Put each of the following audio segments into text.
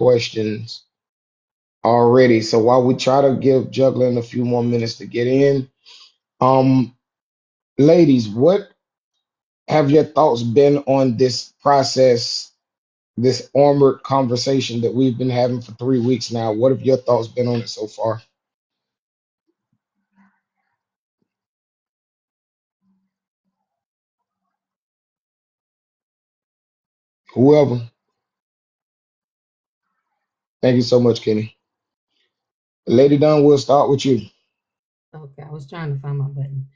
questions already. So while we try to give juggling a few more minutes to get in, um, ladies, what have your thoughts been on this process, this armored conversation that we've been having for 3 weeks now? What have your thoughts been on it so far? Whoever. Thank you so much, Kenny. Lady Dunn, we'll start with you. Okay, I was trying to find my button.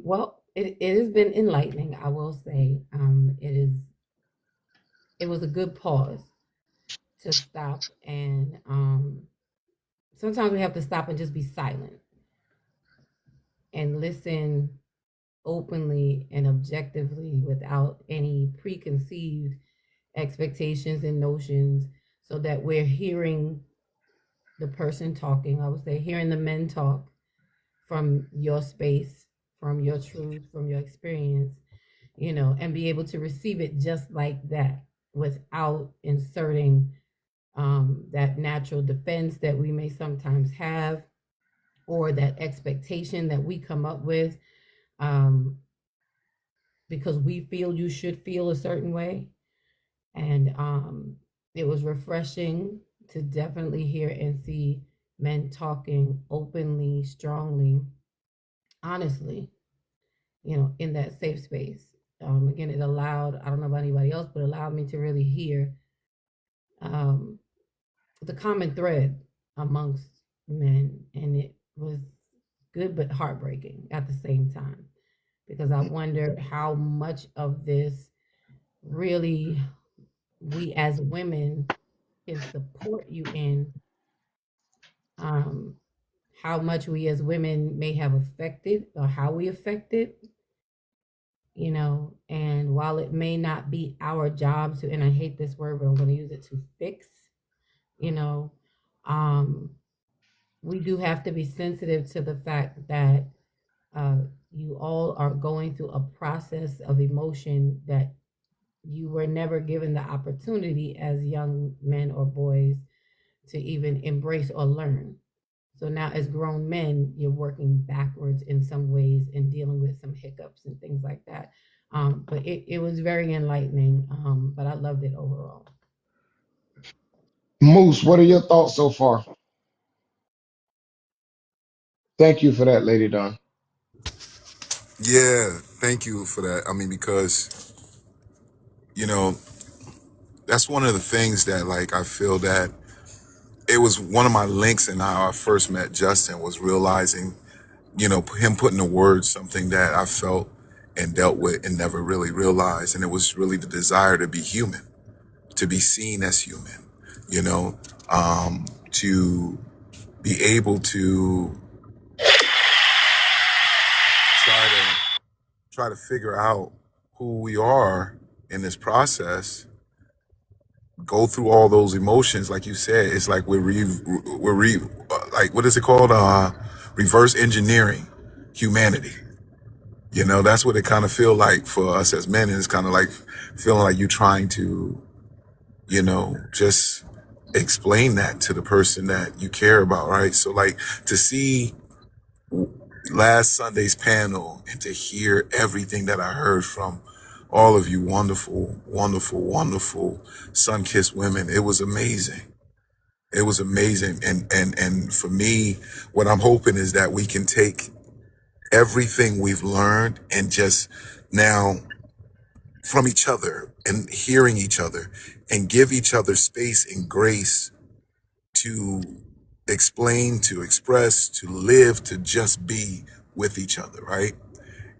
Well, it has been enlightening, I will say. It was a good pause to stop and sometimes we have to stop and just be silent and listen openly and objectively without any preconceived expectations and notions so that we're hearing the person talking. I would say hearing the men talk from your space, from your truth, from your experience, and be able to receive it just like that without inserting that natural defense that we may sometimes have or that expectation that we come up with um, because we feel you should feel a certain way. And it was refreshing to definitely hear and see men talking openly, strongly, honestly, in that safe space. Again, it allowed, I don't know about anybody else, but allowed me to really hear um, the common thread amongst men. And it was good but heartbreaking at the same time because I wondered how much of this really we as women can support you in, um, how much we as women may have affected or how we affected, and while it may not be our job to, and I hate this word, but I'm going to use it to fix, you know, um, we do have to be sensitive to the fact that uh, you all are going through a process of emotion that you were never given the opportunity as young men or boys to even embrace or learn. So now, as grown men, you're working backwards in some ways and dealing with some hiccups and things like that. But it was very enlightening, but I loved it overall. Moose, what are your thoughts so far? Thank you for that, Lady Dunn. Yeah, thank you for that. I mean, because, you know, that's one of the things that, like, I feel that it was one of my links in how I first met Justin was realizing, him putting to words something that I felt and dealt with and never really realized. And it was really the desire to be human, to be seen as human, you know, to be able to try try to figure out who we are in this process, go through all those emotions. Like you said, it's like like, what is it called, reverse engineering humanity. That's what it kind of feel like for us as men. It's kind of like feeling like you're trying to, just explain that to the person that you care about, right? So, like, to see last Sunday's panel and to hear everything that I heard from all of you wonderful, wonderful, wonderful sun-kissed women, it was amazing. It was amazing. And for me, what I'm hoping is that we can take everything we've learned and just now from each other and hearing each other and give each other space and grace to explain, to express, to live, to just be with each other, right?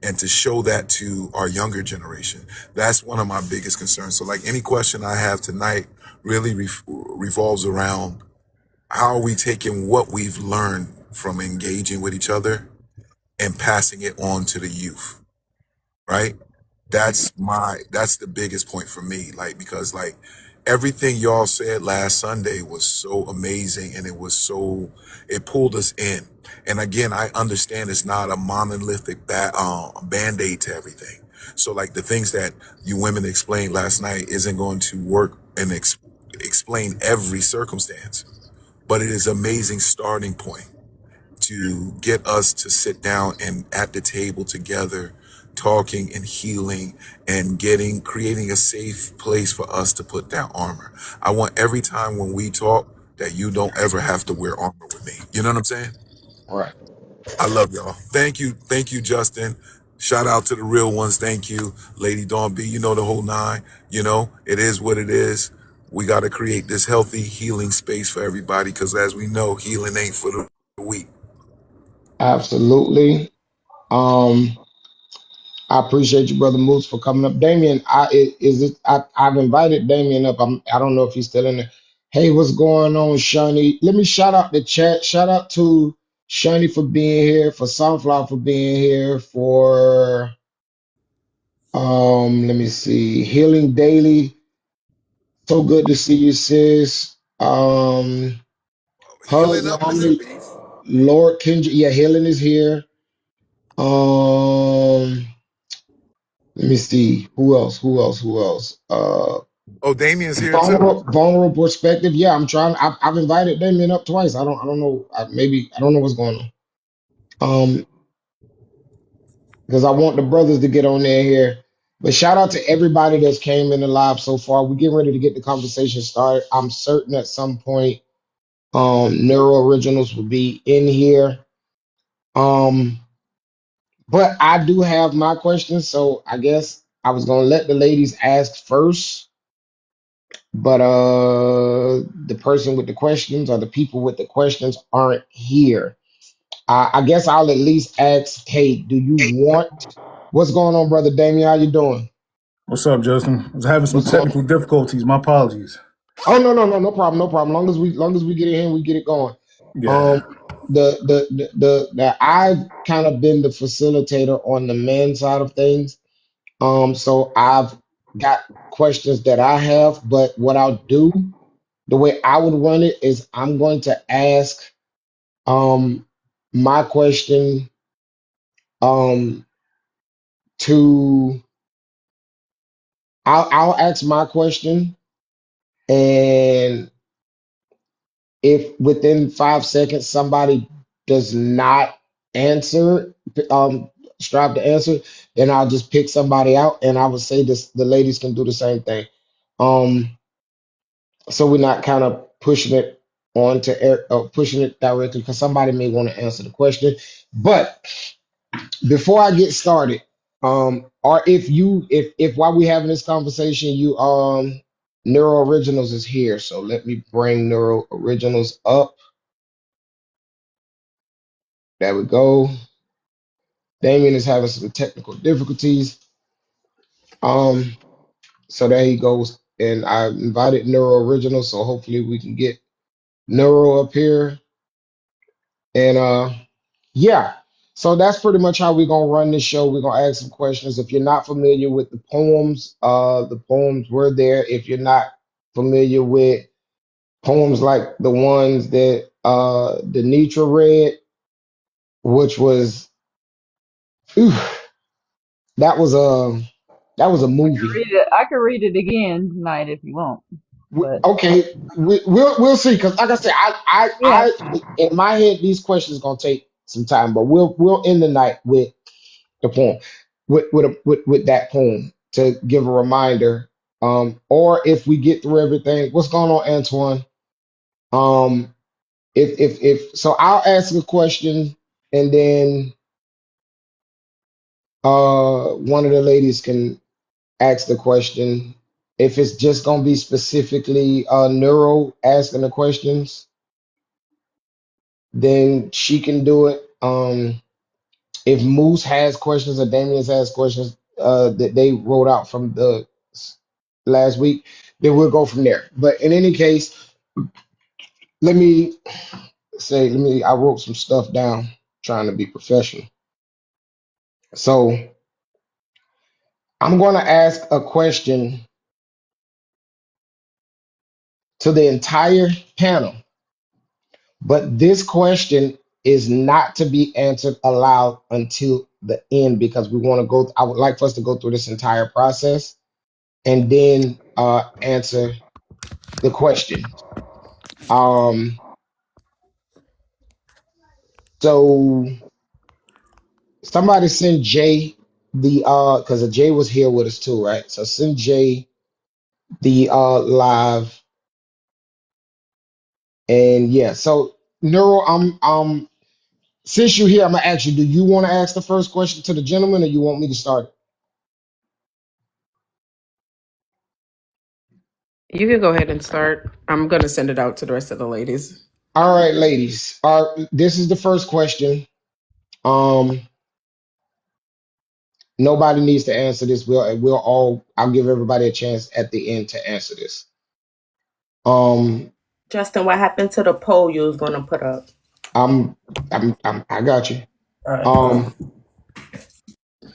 And to show that to our younger generation. That's one of my biggest concerns. So, like, any question I have tonight really revolves around how are we taking what we've learned from engaging with each other and passing it on to the youth, right? That's the biggest point for me. Like, because, like, everything y'all said last Sunday was so amazing and it pulled us in. And again, I understand it's not a monolithic band-aid to everything. So, like, the things that you women explained last night isn't going to work explain every circumstance, but it is an amazing starting point to get us to sit down and at the table together, talking and healing and creating a safe place for us to put that armor. I want every time when we talk that you don't ever have to wear armor with me. You know what I'm saying? Right. I love y'all. Thank you. Thank you, Justin. Shout out to the real ones. Thank you, Lady Dawn B. You know the whole nine. You know, it is what it is. We got to create this healthy healing space for everybody because, as we know, healing ain't for the weak. Absolutely. Um, I appreciate you, brother Moose, for coming up. Damien, I've invited Damien up. I don't know if he's still in there. Hey, what's going on, Shani? Let me shout out the chat. Shout out to Shani for being here, for Sunflower for being here, for let me see, Healing Daily. So good to see you, sis. Hug Healing up in this Mommy, piece. Lord Kendra. Yeah, Healing is here. Um, let me see. Who else? Who else? Who else? Oh, Damien's here too. Vulnerable perspective. Yeah, I'm trying. I've invited Damien up twice. I don't know. Maybe I don't know what's going on. Um, because I want the brothers to get on there here. But shout out to everybody that's came in the live so far. We're getting ready to get the conversation started. I'm certain at some point, Neuro Originals will be in here. Um, but I do have my questions, so I guess I was gonna let the ladies ask first. But the person with the questions or the people with the questions aren't here. I guess I'll at least ask, hey, do you want what's going on, brother Damien? How you doing? What's up, Justin? I was having some What's going technical difficulties. My apologies. Oh no problem, no problem. Long as we get it in, we get it going. Um Yeah. the I've kind of been the facilitator on the men side of things. So I've got questions that I have, but what I'll do, the way I would run it is I'm going to ask um my question um to I'll ask my question, and if within 5 seconds somebody does not answer, um strive to answer, then I'll just pick somebody out, and I would say this, the ladies can do the same thing. Um so we're not kind of pushing it pushing it directly because somebody may want to answer the question. But before I get started, or if while we having this conversation, you Neuro Originals is here, so let me bring Neuro Originals up. There we go. Damien is having some technical difficulties. Um, so there he goes, and I invited Neuro Originals, so hopefully we can get Neuro up here. And yeah, so that's pretty much how we're gonna run this show. We're gonna ask some questions. If you're not familiar with the poems were there. If you're not familiar with poems like the ones that Denitra read, which was phew, that was a that was a movie. I could read it again tonight if you want. But Okay, we'll see. Because like I said, yeah, in my head these questions gonna take some time, but we'll end the night with the poem, with that poem to give a reminder. Or if we get through everything, what's going on, Antoine? Um, if so, I'll ask a question, and then one of the ladies can ask the question. If it's just gonna be specifically neuro asking the questions, then she can do it. If Moose has questions or Damien has questions that they wrote out from the last week, then we'll go from there. But in any case, let me I wrote some stuff down trying to be professional. So I'm going to ask a question to the entire panel, but this question is not to be answered aloud until the end because we want to go. I would like for us to go through this entire process and then answer the question. Um, so somebody send Jay the because Jay was here with us too, right? So send Jay the live and yeah. So Neuro, since you're here, I'm gonna ask you, do you want to ask the first question to the gentleman or you want me to start? You can go ahead and start. I'm going to send it out to the rest of the ladies. All right, ladies. This is the first question. Um, Nobody needs to answer this. I'll give everybody a chance at the end to answer this. Um, Justin, what happened to the poll you was going to put up? I got you. All right, cool. Um,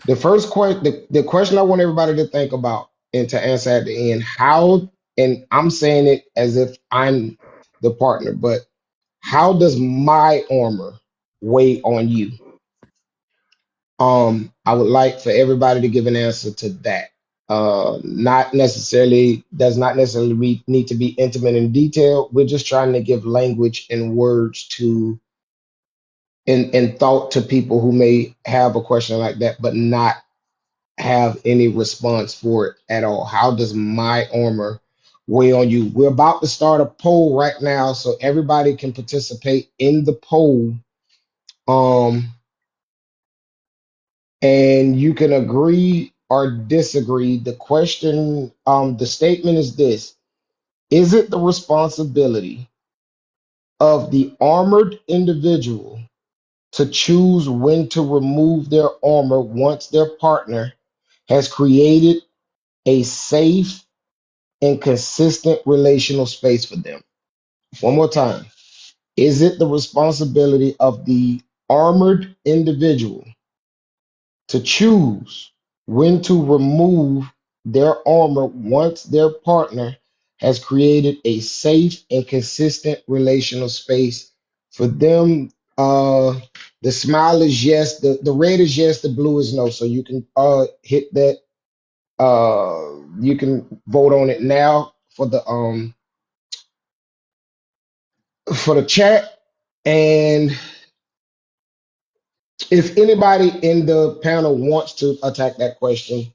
the first question, the question I want everybody to think about and to answer at the end, and I'm saying it as if I'm the partner, but how does my armor weigh on you? I would like for everybody to give an answer to that. Not necessarily does not necessarily need to be intimate in detail. We're just trying to give language and words to and thought to people who may have a question like that, but not have any response for it at all. How does my armor weigh on you? We're about to start a poll right now, so everybody can participate in the poll. Um, and you can agree or disagree. The question, the statement is this: is it the responsibility of the armored individual to choose when to remove their armor once their partner has created a safe and consistent relational space for them? One more time. Is it the responsibility of the armored individual to choose when to remove their armor once their partner has created a safe and consistent relational space for them? The smile is yes, the red is yes, the blue is no. So you can hit that. You can vote on it now for the chat. And if anybody in the panel wants to attack that question,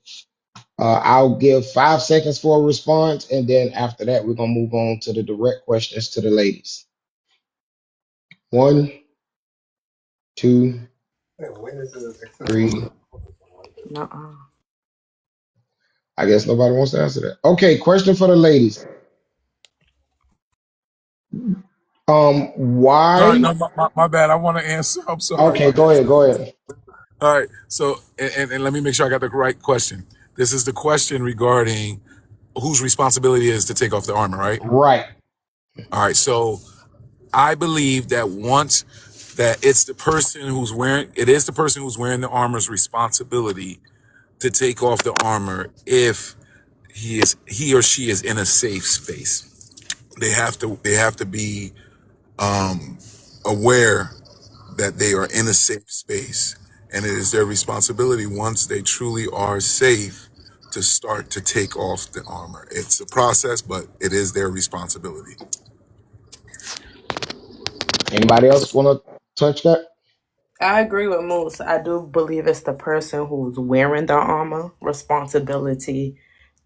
I'll give 5 seconds for a response, and then after that, we're gonna move on to the direct questions to the ladies. One, two, three. Nuh-uh. I guess nobody wants to answer that. Okay, question for the ladies. All right, no, Why? my bad. I want to answer. I'm sorry. Okay, go ahead, go ahead. All right. So, and let me make sure I got the right question. This is the question regarding whose responsibility it is to take off the armor, right? Right. All right. So, I believe that once that it's the person who's wearing it is the person who's wearing the armor's responsibility to take off the armor if he or she is in a safe space. They have to be aware that they are in a safe space, and it is their responsibility once they truly are safe to start to take off the armor. It's a process, but it is their responsibility. Anybody else want to touch that? I agree with Moose. I do believe it's the person who's wearing the armor responsibility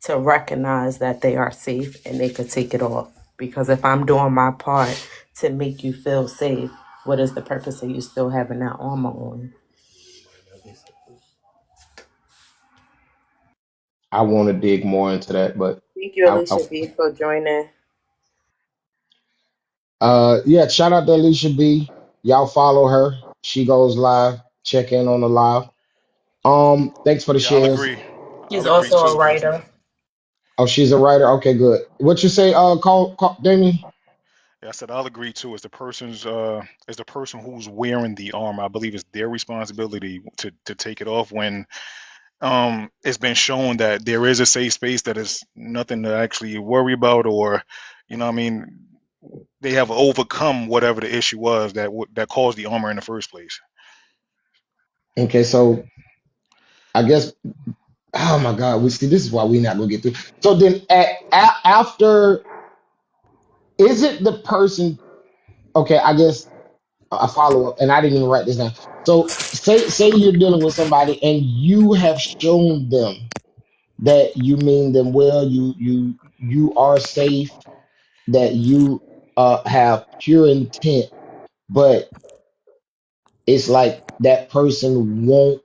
to recognize that they are safe and they could take it off. Because if I'm doing my part to make you feel safe, what is the purpose of you still having that armor on? I want to dig more into that, but Thank you, I Alicia B, for joining. yeah, shout out to Alicia B. Y'all follow her. She goes live. Check in on the live. Thanks for the Yeah, I'll shares. agree. He's I'll agree also a too, Justin. writer. Oh, she's a writer. Okay, good. What you say, call Damien? Yeah, I said I'll agree too. As the person who's wearing the armor, I believe it's their responsibility to take it off when it's been shown that there is a safe space, that is nothing to actually worry about, or what I mean, they have overcome whatever the issue was that caused the armor in the first place. Okay, so I guess. Oh my God, we see. This is why we not gonna get through. So then, after. Is it the person? Okay, I guess a follow up, and I didn't even write this down. So say you're dealing with somebody and you have shown them that you mean them well, you are safe, that you have pure intent, but it's like that person won't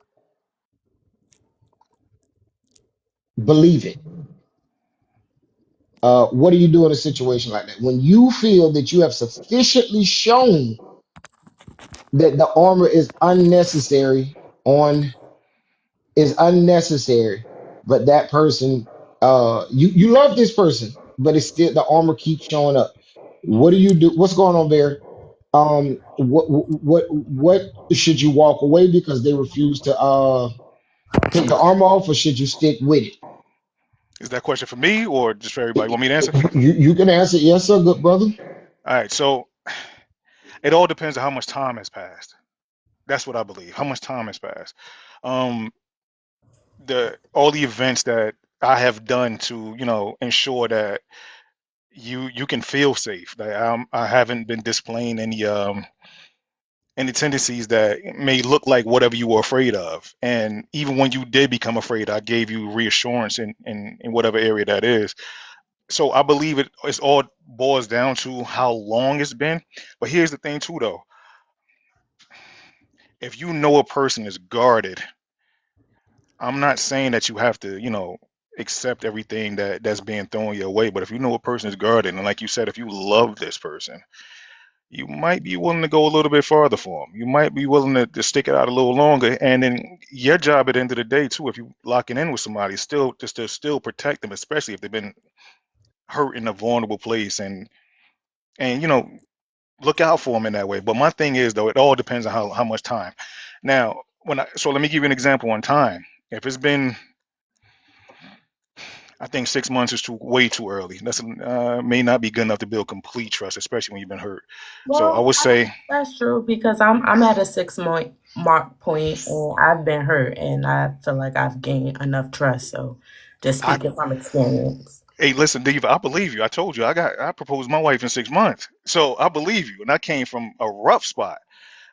believe it. What do you do in a situation like that? When you feel that you have sufficiently shown that the armor on is unnecessary, but that person, you love this person, but it's still the armor keeps showing up. What do you do? What's going on, Bear? What should you walk away because they refuse to take the armor off, or should you stick with it? Is that question for me or just for everybody? Want me to answer? You can answer yes, sir, good brother. All right. So it all depends on how much time has passed. That's what I believe. How much time has passed? Um, the all the events that I have done to ensure that you can feel safe. That I haven't been displaying any tendencies that may look like whatever you were afraid of. And even when you did become afraid, I gave you reassurance in whatever area that is. So I believe it's all boils down to how long it's been. But here's the thing too, though. If you know a person is guarded, I'm not saying that you have to, accept everything that's being thrown your way. But if you know a person is guarded, and like you said, if you love this person, you might be willing to go a little bit farther for them. You might be willing to stick it out a little longer. And then your job at the end of the day too, if you locking in with somebody, is still just to still protect them, especially if they've been hurt in a vulnerable place, and look out for them in that way. But my thing is though, it all depends on how much time. Now, so let me give you an example on time. If it's been, I think 6 months is way too early. That's may not be good enough to build complete trust, especially when you've been hurt. So I Well, would say, that's true because I'm at a 6 month mark point and I've been hurt and I feel like I've gained enough trust. So just I speaking from experience. hey, listen, Diva, I believe you. I told you I proposed my wife in 6 months, so I believe you, and I came from a rough spot.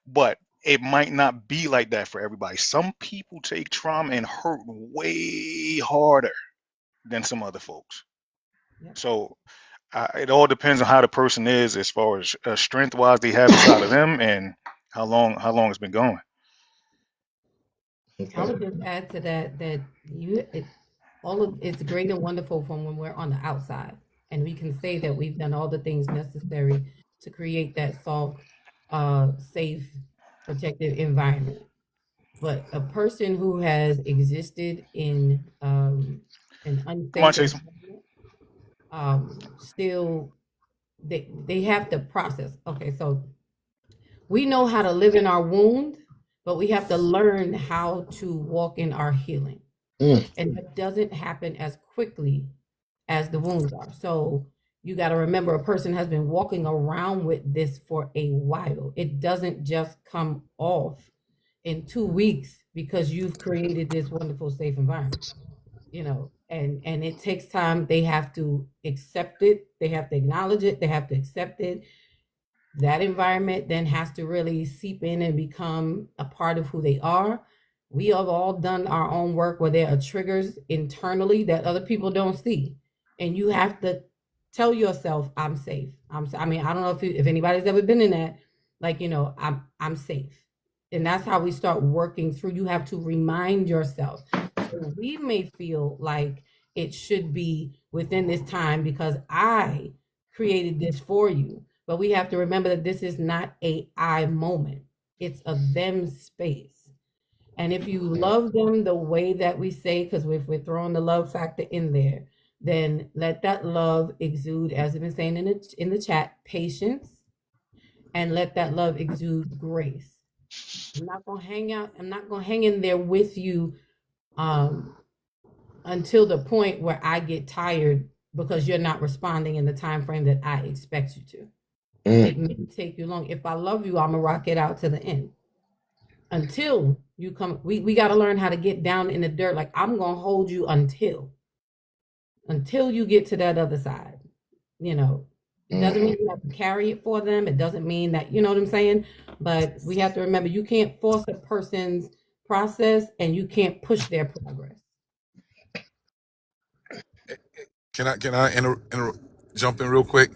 But it might not be like that for everybody. Some people take trauma and hurt way harder than some other folks. Yep. So it all depends on how the person is as far as strength wise they have inside of them and how long it's been going. I Okay. would just add to that that all of it's great and wonderful from when we're on the outside, and we can say that we've done all the things necessary to create that soft, safe, protected environment. But a person who has existed in an Come on, unsafe Chase. environment, still they have to process. Okay, so we know how to live in our wound, but we have to learn how to walk in our healing. Mm, And that doesn't happen as quickly as the wounds are. So you got to remember a person has been walking around with this for a while. It doesn't just come off in 2 weeks because you've created this wonderful, safe environment, and it takes time. They have to accept it, they have to acknowledge it, they have to accept it. That environment then has to really seep in and become a part of who they are. We have all done our own work where there are triggers internally that other people don't see. And you have to tell yourself, I'm safe. I mean, I don't know if anybody's ever been in that, like, I'm safe. And that's how we start working through. You have to remind yourself. So we may feel like it should be within this time because I created this for you, but we have to remember that this is not a I moment. It's a them space. And if you love them the way that we say, because if we're throwing the love factor in there, then let that love exude, as I've been saying in the chat, patience, and let that love exude grace. I'm not gonna hang out. I'm not gonna hang in there with you um, until the point where I get tired because you're not responding in the time frame that I expect you to. mm, It may take you long. If I love you, I'm gonna rock it out to the end. Until you come, we got to learn how to get down in the dirt. Like I'm gonna hold you until you get to that other side. You know, It doesn't mean you have to carry it for them. It doesn't mean that, you know what I'm saying? But we have to remember you can't force a person's process and you can't push their progress. Can I jump in real quick?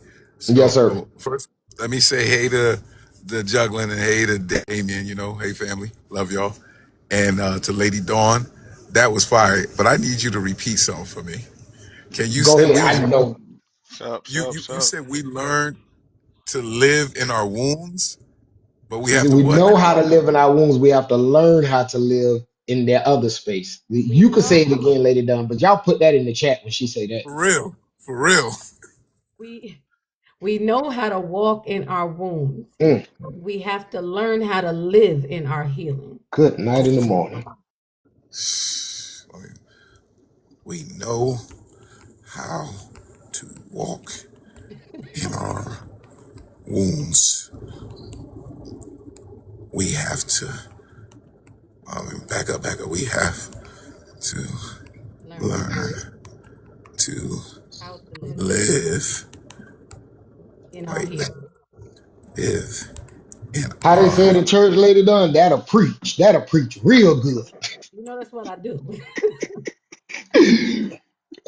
Yes, So sir. first, let me say hey to the juggling and hey to Damien. You know, hey family, love y'all, and to Lady Dawn, that was fire. But I need you to repeat something for me. Can you Go say ahead. I know. Sup, you sup, you you sup. said we learn to live in our wounds, but we He have said to we what know now? how to live in our wounds. We have to learn how to live in their other space. We You could know say it again, Lady Dunn, but y'all put that in the chat when she say that. For real, for real. we we know how to walk in our wounds. Mm, We have to learn how to live in our healing. good night in the morning. We know how to walk in our wounds. We have to back up, back up. We have to Learn learn to how to live live. in our Wait, healing. live in How they say it our. in church, Lady Dunn? That'll preach. That'll preach real good. You know that's what I do.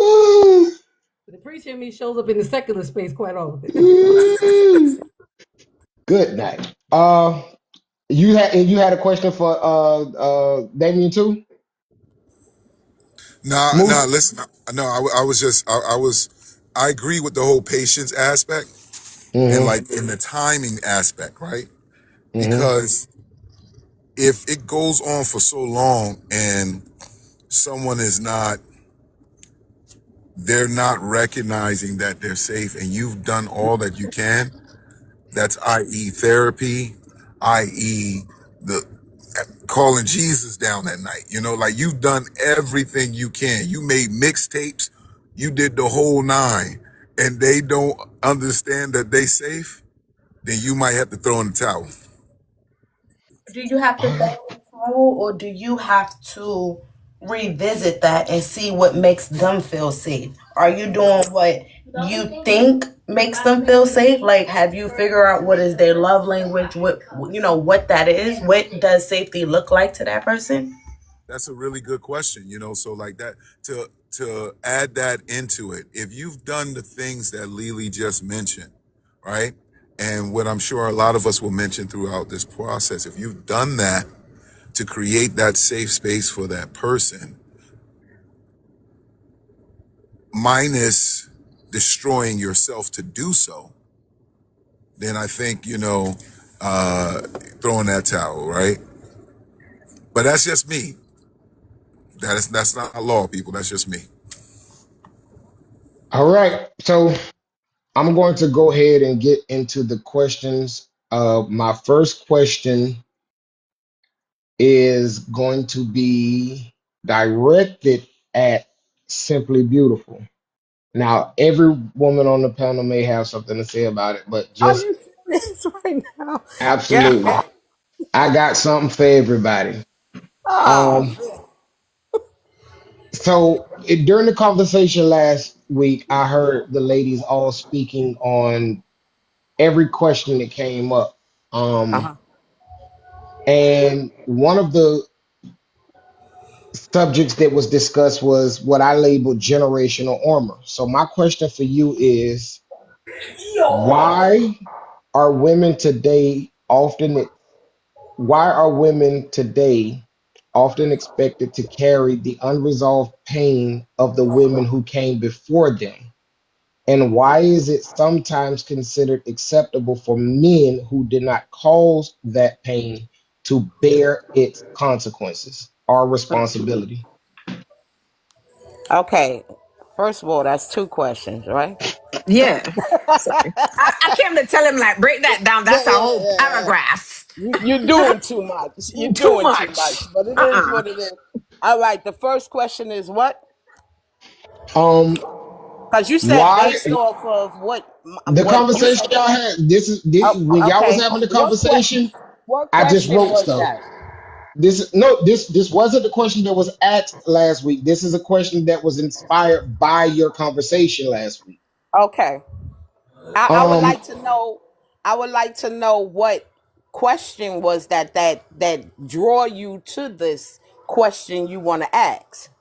Ooh, The preacher in me shows up in the secular space quite often. ooh. Good night. You had a question for Damien too? No, no. Moose? Listen, no. I was just. I was. I agree with the whole patience aspect and Mm-hmm. like in the timing aspect, right? Mm-hmm. Because if it goes on for so long and someone is not, they're not recognizing that they're safe and you've done all that you can, that's i.e. therapy, i.e. the calling Jesus down at night. You know, like you've done everything you can. You made mixtapes, you did the whole nine, and they don't understand that they safe, then you might have to throw in the towel. Do you have to All throw right. in the towel, or do you have to revisit that and see what makes them feel safe? Are you doing what you think makes them feel safe? Like, have you figured out what is their love language? What what that is? What does safety look like to that person? That's a really good question, you know. So like that to add that into it, if you've done the things that Lily just mentioned, right? And what I'm sure a lot of us will mention throughout this process, if you've done that to create that safe space for that person, minus destroying yourself to do so, then I think, throwing that towel, right? But that's just me. That's not law, people. That's just me. All right. So I'm going to go ahead and get into the questions. My first question is going to be directed at Simply Beautiful. Now, every woman on the panel may have something to say about it, but Are just you serious right now? absolutely, Yeah. I got something for everybody. Oh, Um, during the conversation last week, I heard the ladies all speaking on every question that came up. uh-huh. And one of the subjects that was discussed was what I labeled generational armor. So my question for you is why are women today often why are women today often expected to carry the unresolved pain of the women who came before them? And why is it sometimes considered acceptable for men who did not cause that pain to bear its consequences or responsibility? Okay. First of all, that's two questions, right? Yeah. Sorry. I came to tell him, like, break that down. Yeah, That's a yeah, whole yeah. paragraph. You're doing too much. You're Too doing too much, much. but it is Uh-uh. what it is. All right. The first question is what? Um, Because you said why based off of what? the What you conversation said? y'all had, this Oh, when y'all was okay. having the What conversation, what I just question wrote was stuff. that? This wasn't the question that was asked last week. This is a question that was inspired by your conversation last week. Okay. I would Um, like to know. I would like to know what question was that draw you to this question you want to ask.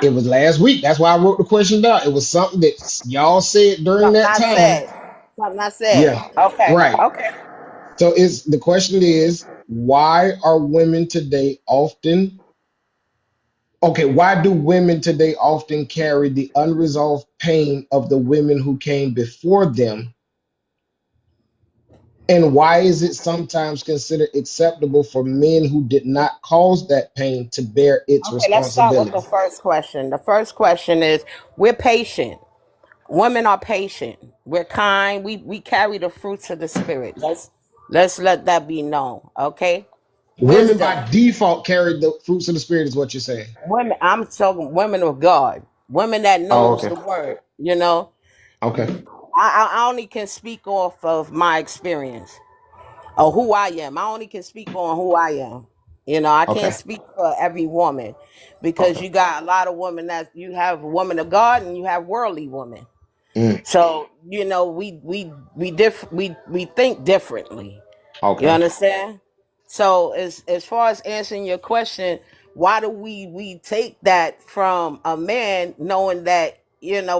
it was last week. That's why I wrote the question down. It was something that y'all said during Something that I time. said. Something I said. Yeah, Okay. right. Okay. So is the question is why are women today often okay, why do women today often carry the unresolved pain of the women who came before them? And why is it sometimes considered acceptable for men who did not cause that pain to bear its Okay. Let's start with the responsibility? first question. The first question is: we're patient. Women are patient. We're kind. We carry the fruits of the spirit. Let's let that be known. Okay. Women Wisdom. by default carry the fruits of the spirit, is what you're saying. Women. I'm talking women of God. Women that Oh, knows okay. the word. You know. Okay. I only can speak off of my experience or who I am. I only can speak on who I am. You know, I can't Okay. speak for every woman because Okay. you got a lot of women that you have women of God and you have worldly women. Mm, So you know, we think differently. You okay. understand? So as far as answering your question, why do we take that from a man, knowing that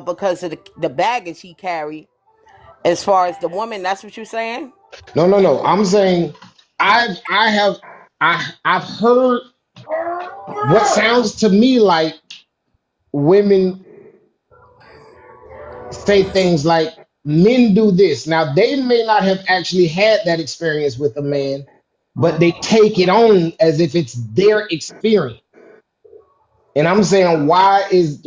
because of the baggage he carried, as far as the woman? That's what you're saying? No, no, no. I'm saying I have I've heard what sounds to me like women say things like men do this. Now they may not have actually had that experience with a man, but they take it on as if it's their experience. And I'm saying why is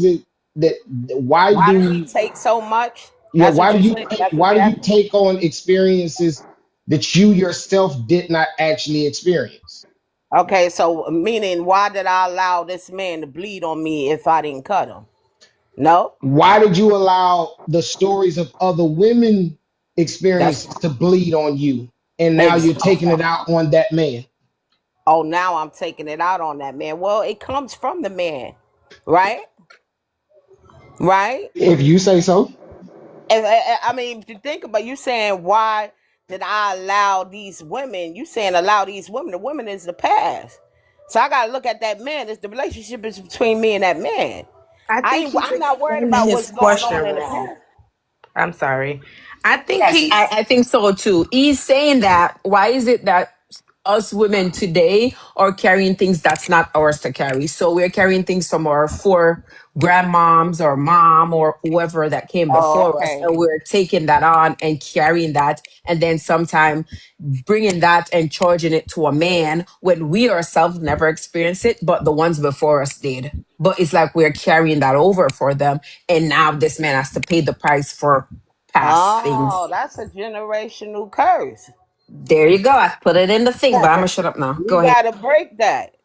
it that why Why do we do take so much? yeah That's what why do you you say. take That's what why you do you ask. take on experiences that you yourself did not actually experience? Okay, so meaning, why did I allow this man to bleed on me if I didn't cut him? No, Why did you allow the stories of other women that's experiences to bleed on you and now you're taking it okay. out on that man? Oh, now I'm taking it out on that man. Well, it comes from the man, right? Right? If you say so. I mean, if you think about, you saying, why did I allow these women? You saying allow these women? The women is the past. So I gotta look at that man. It's the relationship is between me and that man. I think he's I'm not worried explaining about his what's going question on in the wrong. past. I'm sorry. I think Yes, he's I think so too. He's saying that why is it that us women today are carrying things that's not ours to carry? So we're carrying things from our four grandmoms or mom or whoever that came Oh, before us, okay. and we're taking that on and carrying that, and then sometime bringing that and charging it to a man when we ourselves never experienced it, but the ones before us did. But it's like we're carrying that over for them, and now this man has to pay the price for past Oh, things. that's a generational curse. There you go. I put it in the thing, but I'm gonna You shut up now. Go ahead. gotta break that.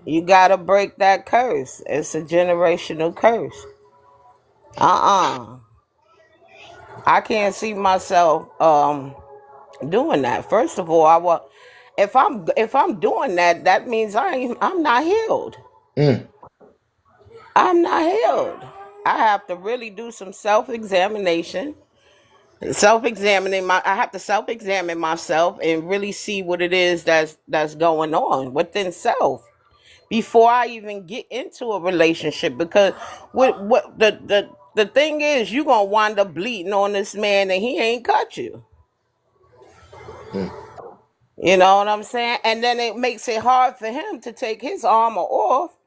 You gotta break that curse. It's a generational curse. I can't see myself doing that. First of all, if I'm doing that, that means I'm not healed. Mm, I'm not healed. I have to really do some self-examination. I have to self-examine myself and really see what it is that's going on within self before I even get into a relationship. Because what the thing is, you gonna wind up bleeding on this man and he ain't cut you. mm, You know what I'm saying? And then it makes it hard for him to take his armor off.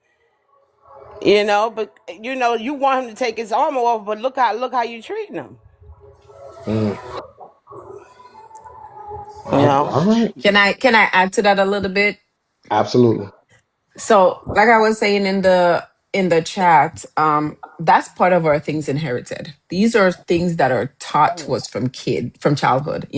But you want him to take his armor off, but look how you treating him. mm. You know. All right. Can I add to that a little bit? Absolutely. So, like I was saying in the chat, that's part of our things inherited. These are things that are taught to us from childhood.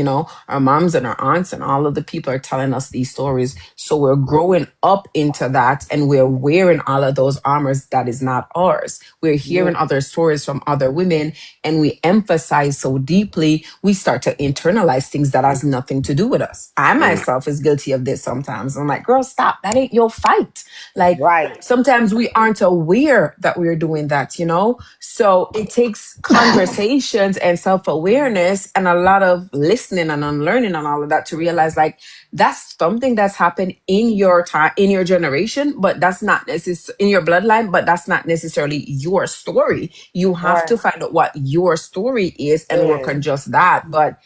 Our moms and our aunts and all of the people are telling us these stories. So we're growing up into that, and we're wearing all of those armors that is not ours. We're hearing other stories from other women, and we emphasize so deeply, we start to internalize things that has nothing to do with us. I Mm, myself is guilty of this sometimes. I'm like, girl, stop. That ain't your fight. Like, Right. sometimes we aren't aware aware that we're doing that, you know? So it takes conversations and self awareness and a lot of listening and unlearning and all of that to realize like that's something that's happened in your time, in your generation, but that's not necessarily in your bloodline, but that's not necessarily your story. You have Right. to find out what your story is and work Is. on just that. But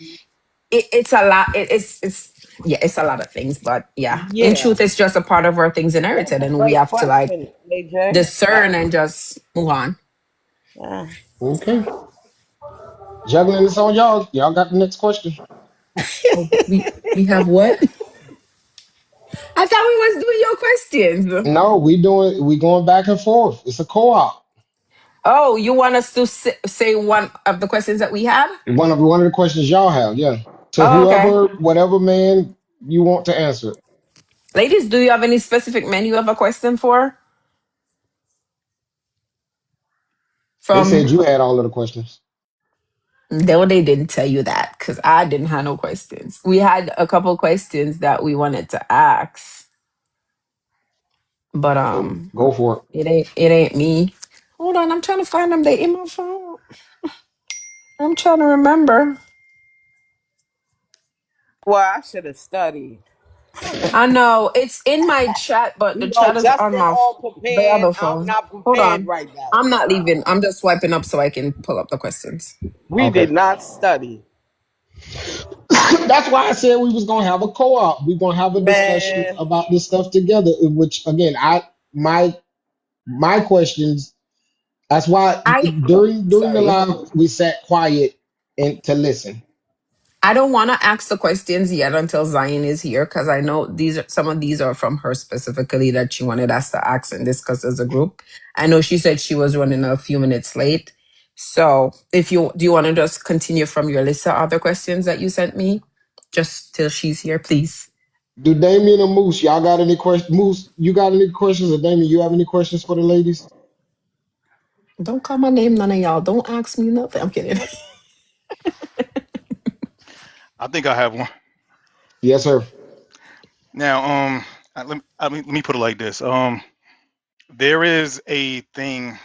it's a lot. It's yeah, it's a lot of things. But yeah, in Yeah. truth, it's just a part of our things That's inherited, a and we great have to like question, AJ. discern and just move on. Yeah. Okay. Juggling this on y'all. Y'all got the next question. Oh, we have what? I thought we was doing your questions. No, we going back and forth. It's a co-op. Oh, you want us to say one of the questions that we have? One of the questions y'all have, yeah. To Oh, okay. whoever, whatever man you want to answer it. Ladies, do you have any specific men you have a question for? They said From you had all of the questions. no, they didn't tell you that because I didn't have no questions. We had a couple questions that we wanted to ask, but Go for it. it ain't me. Hold on, I'm trying to find them. They in my phone. I'm trying to remember. Well, I should have studied. I know it's in my chat, but the You know, chat is on Justin my all the prepared. other I'm phone. not Hold prepared on. right now. I'm not leaving. I'm just swiping up so I can pull up the questions. We Okay. did not study. That's why I said we was gonna have a co-op. We're gonna have a discussion Man, about this stuff together. In which again, my questions. That's why I during the sorry. live we sat quiet and to listen. I don't want to ask the questions yet until Zion is here because I know these are some of these are from her specifically that she wanted us to ask and discuss as a group. I know she said she was running a few minutes late. So if you do you want to just continue from your list of other questions that you sent me? Just till she's here, please. Do Damien and Moose, y'all got any questions? Moose, you got any questions? Or Damien, you have any questions for the ladies? Don't call my name, none of y'all. Don't ask me nothing. I'm kidding. I think I have one. Yes, sir. Now, let me put it like this. There is a thing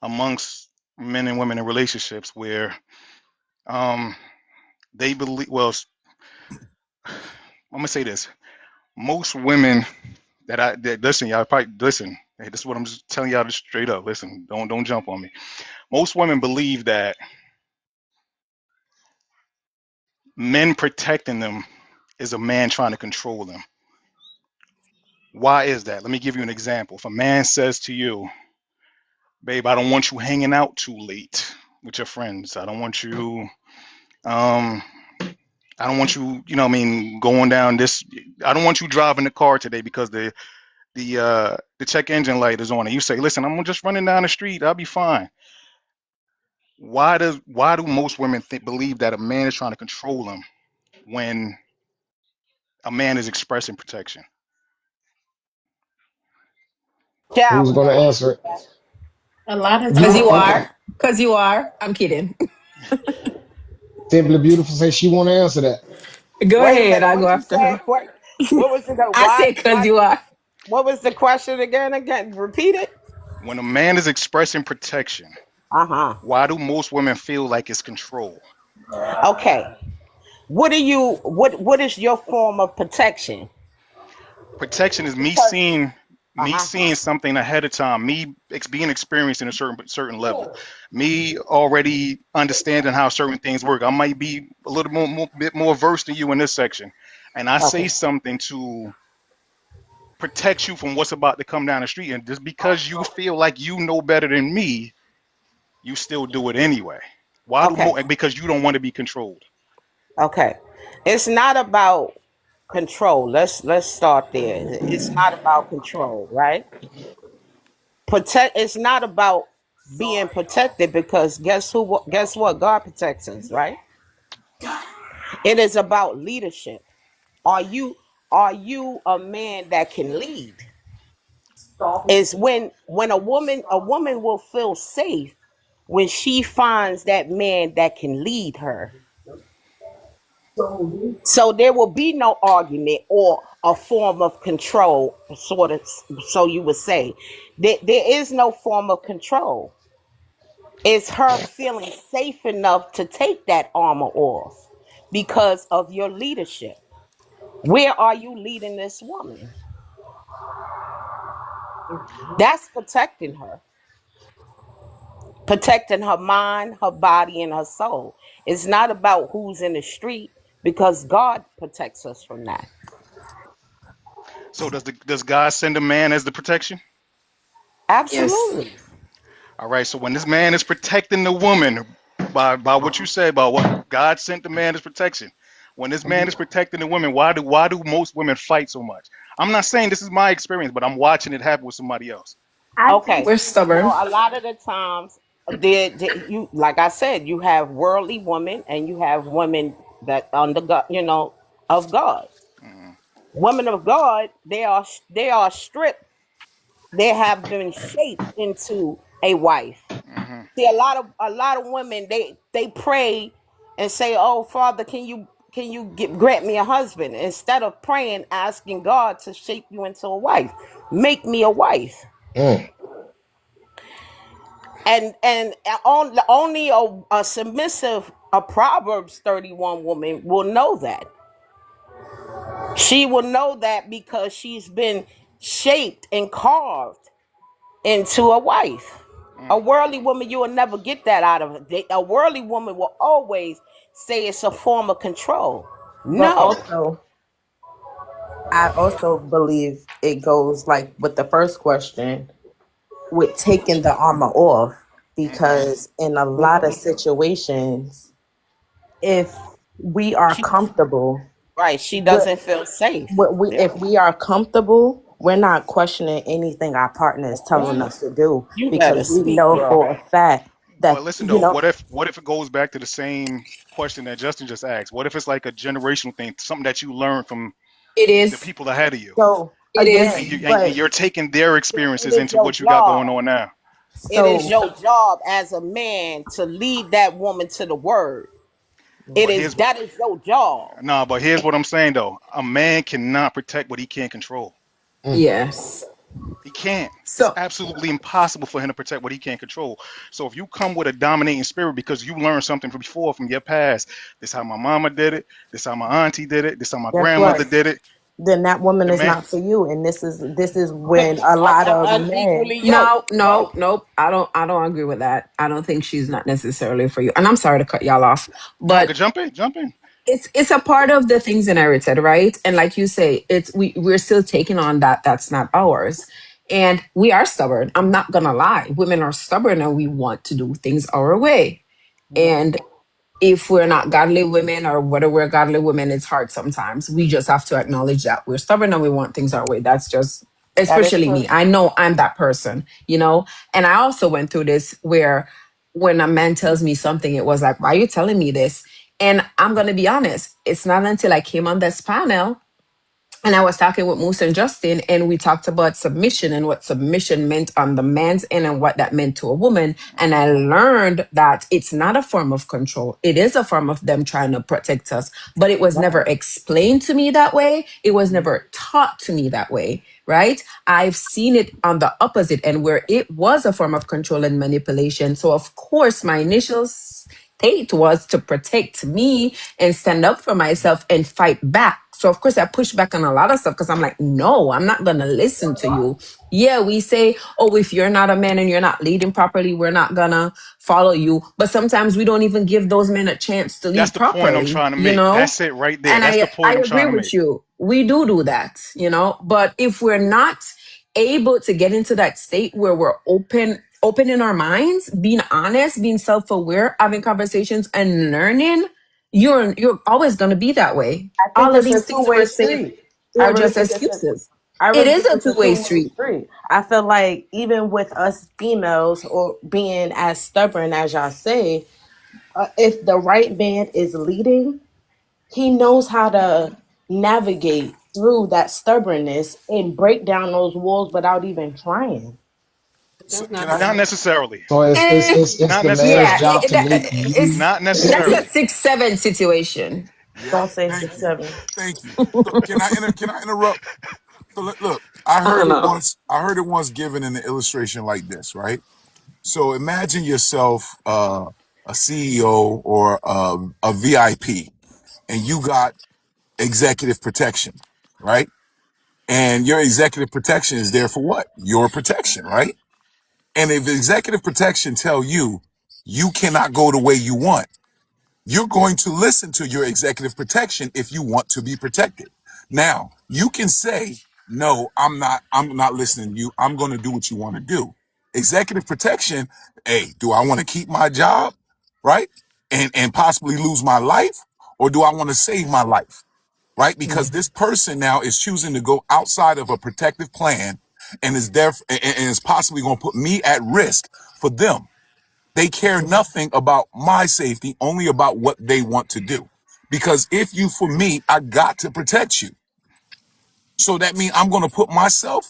amongst men and women in relationships where um, they believe. Well, I'm gonna say this. Most women that listen, y'all probably listen. Hey, this is what I'm just telling y'all just straight up. Listen, don't jump on me. Most women believe that men protecting them is a man trying to control them. Why is that? Let me give you an example. If a man says to you, babe, I don't want you hanging out too late with your friends. I don't want you um I don't want you, you know what I mean, going down this. I don't want you driving the car today because the check engine light is on and you say, listen, I'm just running down the street, I'll be fine. Why do most women believe that a man is trying to control them when a man is expressing protection? child, Who's we gonna gotta answer it? repeat that. A lot of Because You you times, are. okay? Because you are. I'm kidding. Simply Beautiful says she wanna answer that. Go Wait a ahead. minute, I'll go what you after said? her. What was it? I said because Why? you are. What was the question again? Again, repeat it. When a man is expressing protection, Uh huh. why do most women feel like it's control? Okay. What do you? What is your form of protection? Protection is me Because. seeing Uh me huh. seeing something ahead of time, me being experienced in a certain level, me already understanding how certain things work. I might be a little bit more versed than you in this section, and I say Okay. something to protect you from what's about to come down the street. And just because you feel like you know better than me, you still do it anyway. Why do Okay. more? Because you don't want to be controlled. Okay. It's not about control. Let's start there. It's not about control, right? Protect. It's not about being protected because guess who? Guess what? God protects us, right? It is about leadership. Are you are you a man that can lead? Is when a woman will feel safe when she finds that man that can lead her. So there will be no argument or a form of control, sort of. So you would say there is no form of control. It's her feeling safe enough to take that armor off because of your leadership. Where are you leading this woman? That's protecting her mind, her body, and her soul. It's not about who's in the street because God protects us from that. So does God send a man as the protection? Yes. Absolutely. All right. So when this man is protecting the woman by what you said about what God sent the man as protection, when this man is protecting the woman, why do most women fight so much? I'm not saying this is my experience, but I'm watching it happen with somebody else. Okay. We're Well, stubborn. a lot of the times, you like I said, you have worldly women and you have women that under God, of God. Hmm. Women of God, they are stripped. They have been shaped into a wife. Hmm. See, a lot of women they pray and say, "Oh, Father, can you grant me a husband?" Instead of praying, asking God to shape you into a wife, make me a wife. Mm. And only a submissive, a Proverbs 31 woman will know that. She will know that because she's been shaped and carved into a wife. A Mm. worldly woman, you will never get that out of her. A worldly woman will always say it's a form of control. But No. also, I also believe it goes like with the first question with taking the armor off, Hmm. because in a lot of situations, if we are She, comfortable, right. She we doesn't feel safe. if Yeah. we are comfortable, we're not questioning anything our partner is telling Right. us to do, You better because we speak, know girl. for a fact But that, listen though, what if it goes back to the same question that Justin just asked? What if it's like a generational thing, something that you learned from It the is. people ahead of you, so It is. and again, you and but you're taking their It experiences is into your what you got job. going on now? It is so your job as a man to lead that woman to the word. It But is here's that is your job. No, but here's what I'm saying though. A man cannot protect what he can't control. Mm. Yes. He can't. It's So absolutely impossible for him to protect what he can't control. So if you come with a dominating spirit because you learned something from before from your past, this how my mama did it, this how my auntie did it, this how my guess what? grandmother did it. Then that woman The is man, not for you, and this is when a lot of men. Unequally no, yoked. no, Right. nope. I don't agree with that. I don't think she's not necessarily for you. And I'm sorry to cut y'all off, no, but could jump in, jump in. it's a part of the things inherited, right? And like you say, we're still taking on that's not ours. And we are stubborn. I'm not gonna lie. Women are stubborn and we want to do things our way. And if we're not godly women or whether we're godly women, it's hard sometimes. We just have to acknowledge that we're stubborn and we want things our way. That's just, That is especially true. me. I know I'm that person, you know? And I also went through this where when a man tells me something, it was like, why are you telling me this? And I'm going to be honest, it's not until I came on this panel and I was talking with Moose and Justin, and we talked about submission and what submission meant on the man's end and what that meant to a woman. And I Hmm. learned that it's not a form of control. It is a form of them trying to protect us, but it was never Right. explained to me that way. It was never taught to me that way, right? I've seen it on the opposite end where it was a form of control and manipulation. So, of course, my initial state was to protect me and stand up for myself and fight back. So of course I push back on a lot of stuff because I'm like, no, I'm not gonna listen to you. Yeah, we say, oh, if you're not a man and you're not leading properly, we're not gonna follow you. But sometimes we don't even give those men a chance to That's lead the point I'm properly, trying to you make. know? That's it right there. And That's the I point I'm agree trying to with make. you. We do that, you know? But if we're not able to get into that state where we're open in our minds, being honest, being self-aware, having conversations and learning, you're always going to be that way. I think All of it's a these things two-way we're saying street. are just excuses. I It really is think a it's a two-way two-way street. street. I feel like even with us females or being as stubborn as y'all say, if the right man is leading, he knows how to navigate through that stubbornness and break down those walls without even trying. But So that's can not I? the Not whole. necessarily. So Eh, it's Not the man's yeah, necessarily. job to lead it's Not you. that's a necessarily. 6-7 situation. Yep. Don't say Thank you. 6'7". Thank you. So can I interrupt? So look, I I heard don't it know. once. I heard it once given in an illustration like this, right? So imagine yourself a CEO or a VIP, and you got executive protection, right? And your executive protection is there for what? Your protection, right? And if executive protection tell you you cannot go the way you want, you're going to listen to your executive protection if you want to be protected. Now, you can say, no, I'm not listening to you. I'm going to do what you want to do. Executive protection, hey, do I want to keep my job, right? And possibly lose my life? Or do I want to save my life? Right? Because Mm. this person now is choosing to go outside of a protective plan and is there and is possibly going to put me at risk for them. They care nothing about my safety, only about what they want to do. Because if you for me, I got to protect you. So that means I'm going to put myself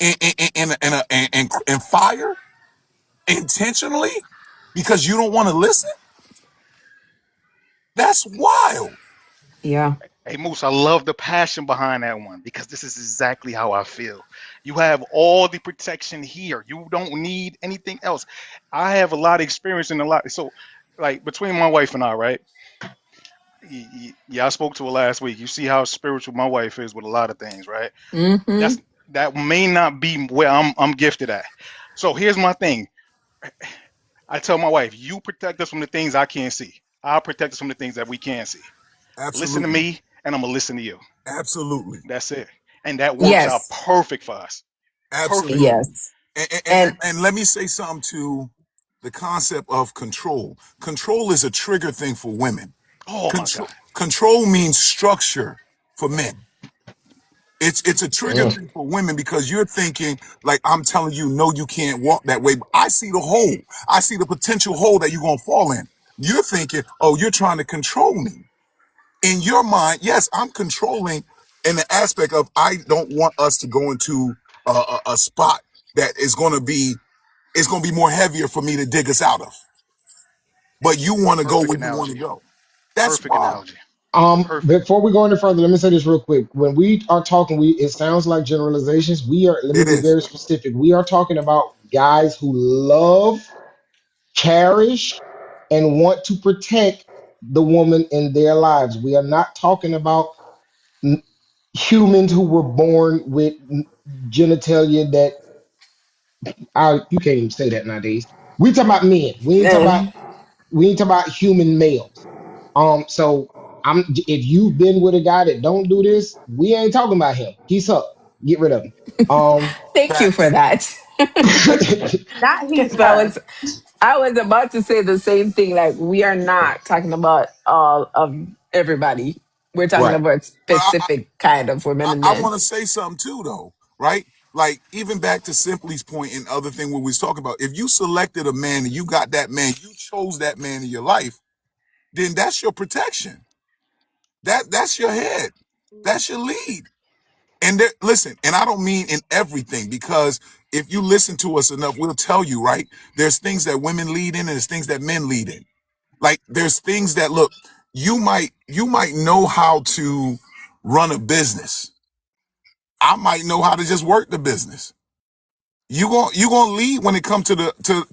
in fire intentionally because you don't want to listen. That's wild. Yeah. Hey Moose, I love the passion behind that one because this is exactly how I feel. You have all the protection here. You don't need anything else. I have a lot of experience in a lot. So, like between my wife and I, right? Yeah, I spoke to her last week. You see how spiritual my wife is with a lot of things, right? Mm-hmm. That may not be where I'm gifted at. So here's my thing. I tell my wife, you protect us from the things I can't see. I'll protect us from the things that we can see. Listen to Absolutely. me, and I'm gonna listen to you. Absolutely. That's it. And that works out Yes. perfect for us. Perfect. Absolutely. Yes. And And and let me say something to the concept of control. Control is a trigger thing for women. Oh my God. Control means structure for men. It's a trigger Mm. thing for women because you're thinking like I'm telling you, no, you can't walk that way. But I see the hole. I see the potential hole that you're gonna fall in. You're thinking, oh, you're trying to control me. In your mind, yes, I'm controlling in the aspect of I don't want us to go into a spot that is going to be more heavier for me to dig us out of. But you want to go Perfect where you want to analogy. go. That's Perfect wild. analogy. Perfect. Before we go any further, let me say this real quick. When we are talking, it sounds like generalizations. Let me It be is. very specific. We are talking about guys who love, cherish, and want to protect the woman in their lives. We are not talking about n- humans who were born with genitalia that you can't even say that nowadays. We talking about men. eh, We ain't talking about human males. So if you've been with a guy that don't do this, we ain't talking about him. He's up. Get rid of him. thank you for Facts. that. Not he's Because I her. was I was about to say the same thing. Like, we are not talking about all of everybody. We're talking Right. about But specific kind of women and I men. want to say something too, though, right? Like even back to Simply's point and other thing we was talking about. If you selected a man and you got that man, you chose that man in your life, then that's your protection. That's your head. That's your lead. And listen, and I don't mean in everything because if you listen to us enough, we'll tell you, right? There's things that women lead in and there's things that men lead in. Like there's things that look, you might know how to run a business. I might know how to just work the business. You gonna lead when it comes to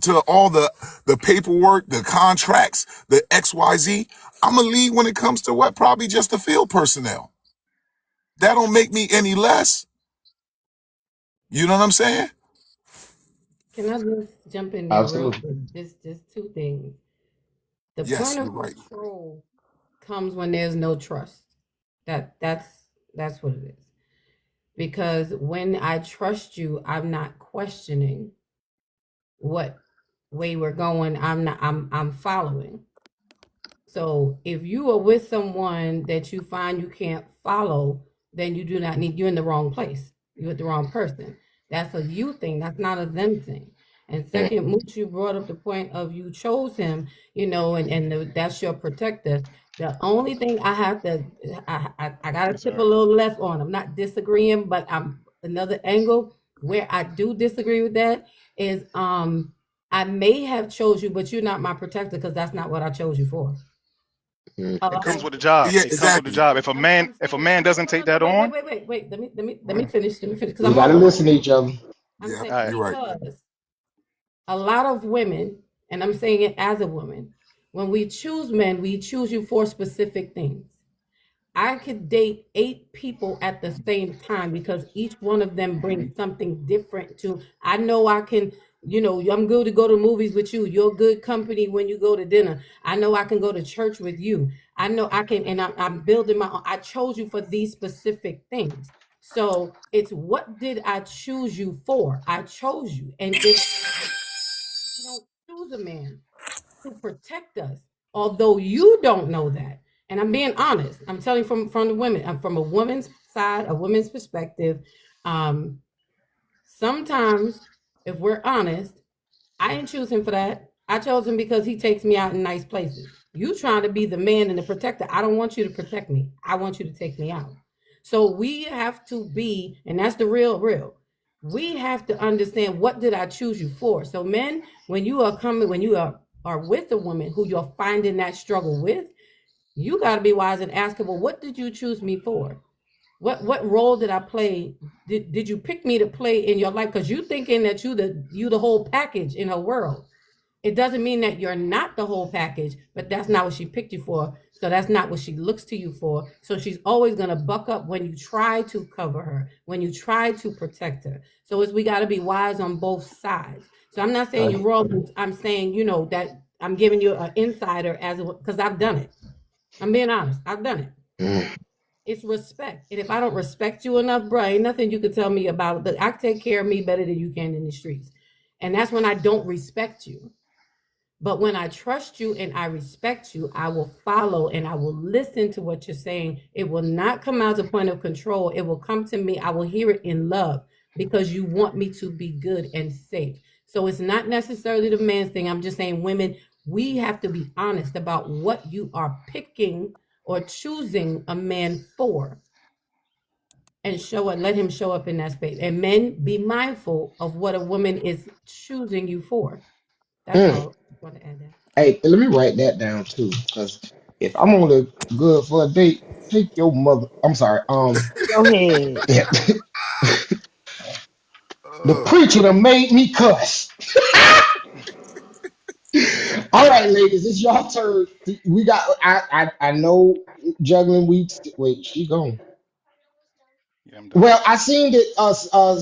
to all the paperwork, the contracts, the XYZ. I'm gonna lead when it comes to what probably just the field personnel. That don't make me any less. You know what I'm saying? Can I just jump in there real Absolutely. quick? Just two things. The Yes, point you're of right. control comes when there's no trust. That's what it is. Because when I trust you, I'm not questioning what way we're going. I'm following. So if you are with someone that you find you can't follow, then you do not need, you're in the wrong place. You're with the wrong person. That's a you thing. That's not a them thing. And Mm. second, Mooch, you brought up the point of you chose him, that's your protector. The only thing I have to, I got to Yes, tip a sir. little left on. I'm not disagreeing, but I'm another angle where I do disagree with that is, I may have chose you, but you're not my protector because that's not what I chose you for. It Uh, comes with the job. Yeah, It comes with the exactly. job. I'm If a saying, man doesn't hold take on, but that wait, wait, on, wait, wait, wait. Let me finish. Let me finish because We I'm gotta almost listen to done. each other. I'm Yeah, saying all right. you're right. because a lot of women, and I'm saying it as a woman, when we choose men, we choose you for specific things. I could date 8 people at the same time because each one of them brings something different to. I know I can, I'm good to go to movies with you. You're good company when you go to dinner. I know I can go to church with you. I know I can, and I'm building my own. I chose you for these specific things. So it's what did I choose you for? I chose you. And if you don't choose a man to protect us, although you don't know that. And I'm being honest. I'm telling you from the women. I'm from a woman's side, a woman's perspective. Um, Sometimes, if we're honest, I didn't choose him for that. I chose him because he takes me out in nice places. You trying to be the man and the protector. I don't want you to protect me. I want you to take me out. So we have to be, and that's the real. We have to understand what did I choose you for. So men, when you are coming, when you are with a woman who you're finding that struggle with, you got to be wise and ask her, well, what did you choose me for? What role did I play? Did you pick me to play in your life? Because you thinking that you the whole package in her world. It doesn't mean that you're not the whole package, but that's not what she picked you for. So that's not what she looks to you for. So she's always gonna buck up when you try to cover her, when you try to protect her. So we gotta be wise on both sides. So I'm not saying you're Okay. wrong. I'm saying that I'm giving you an insider because I've done it. I'm being honest. I've done it. Mm. It's respect. And if I don't respect you enough, bro, ain't nothing you can tell me about. But I take care of me better than you can in the streets. And that's when I don't respect you. But when I trust you and I respect you, I will follow and I will listen to what you're saying. It will not come out as a point of control. It will come to me. I will hear it in love because you want me to be good and safe. So it's not necessarily the man's thing. I'm just saying, women, we have to be honest about what you are picking or choosing a man for and let him show up in that space. And men, be mindful of what a woman is choosing you for. That's Mm. all I want to add that. Hey, let me write that down too, because if I'm on the good for a date, take your mother. I'm sorry. Go ahead. Yeah, the Uh, preacher that made me cuss. All right, ladies, it's your turn. We got. I know juggling. Wait, she gone. Yeah, I'm done. Well, I seen that.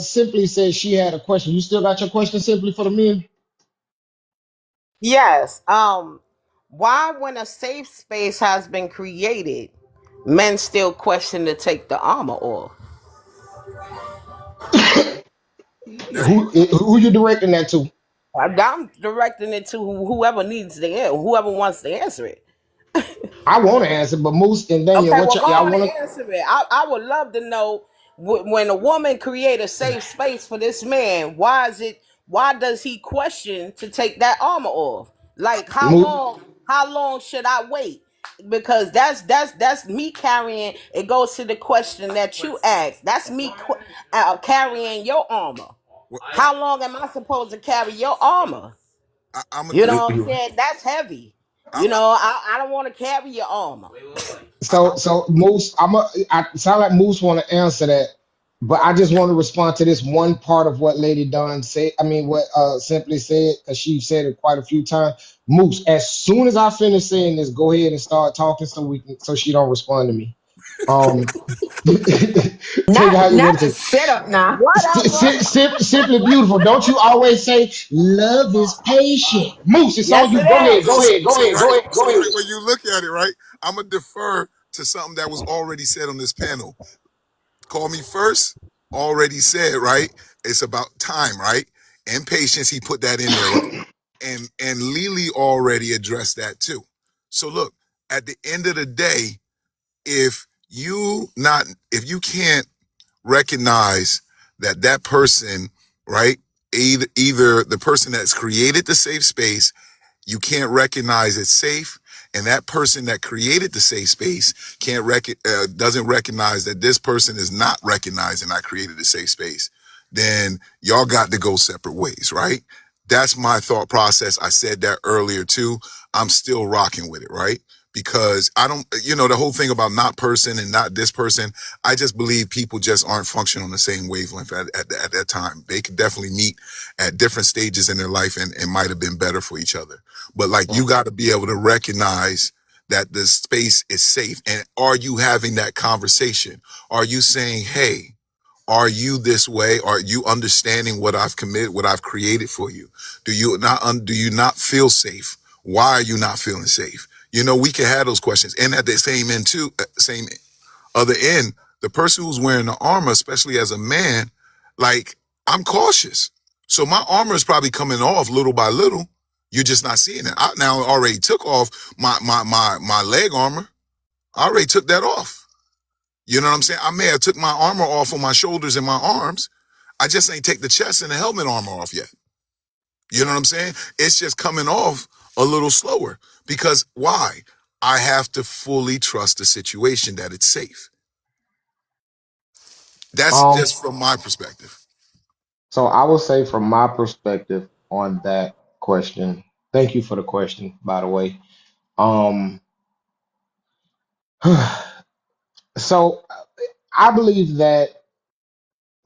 Simply said she had a question. You still got your question, Simply, for the men? Yes. Why, when a safe space has been created, men still question to take the armor off? that, Who you directing that to? I'm directing it to whoever needs the answer, whoever wants to answer it. I want to answer, but Moose and Daniel, Okay, what well, go y'all on want and to? answer it. I would love to know when a woman create a safe space for this man. Why is it? Why does he question to take that armor off? Like how Moose. long? How long should I wait? Because that's me carrying. It goes to the question that you asked. That's me carrying your armor. what, How long am I supposed to carry your armor? I'm gonna You do. know what I'm saying? That's heavy. I, I don't want to carry your armor. I, So Moose, I sound like Moose want to answer that, but I just want to respond to this one part of what Lady Dawn said. I mean, what Simply said, because she said it quite a few times. Moose, as soon as I finish saying this, go ahead and start talking so she don't respond to me. Um, take it how Not you want not a to take. setup now. Whatever. Simply beautiful. Don't you always say love is patient? Moose, it's on Yes, you. it Go ahead. so, Go is. ahead. Go so ahead. right, Go ahead. so Go right ahead. when you look at it, right, I'm gonna defer to something that was already said on this panel. Call me first. Already said, right? It's about time, right? And patience. He put that in there, right? And Lily already addressed that too. So look, at the end of the day, if if you can't recognize that that person, right? Either the person that's created the safe space, you can't recognize it's safe, and that person that created the safe space doesn't recognize that this person is not recognizing I created a safe space, then y'all got to go separate ways, right? That's my thought process. I said that earlier too. I'm still rocking with it, right? because I don't, the whole thing about not person and not this person, I just believe people just aren't functioning on the same wavelength at that time. They could definitely meet at different stages in their life and might have been better for each other. But like, you got to be able to recognize that the space is safe. And are you having that conversation? Are you saying, hey, are you this way? Are you understanding what I've committed, what I've created for you? Do you not feel safe? Why are you not feeling safe? We can have those questions. And at the same other end, the person who's wearing the armor, especially as a man, like, I'm cautious. So my armor is probably coming off little by little. You're just not seeing it. I now already took off my leg armor. I already took that off. You know what I'm saying? I may have took my armor off on my shoulders and my arms. I just ain't take the chest and the helmet armor off yet. You know what I'm saying? It's just coming off a little slower because why? I have to fully trust the situation that it's safe. That's Um, just from my perspective. so I will say from my perspective on that question, thank you for the question, by the way. Um, so I believe that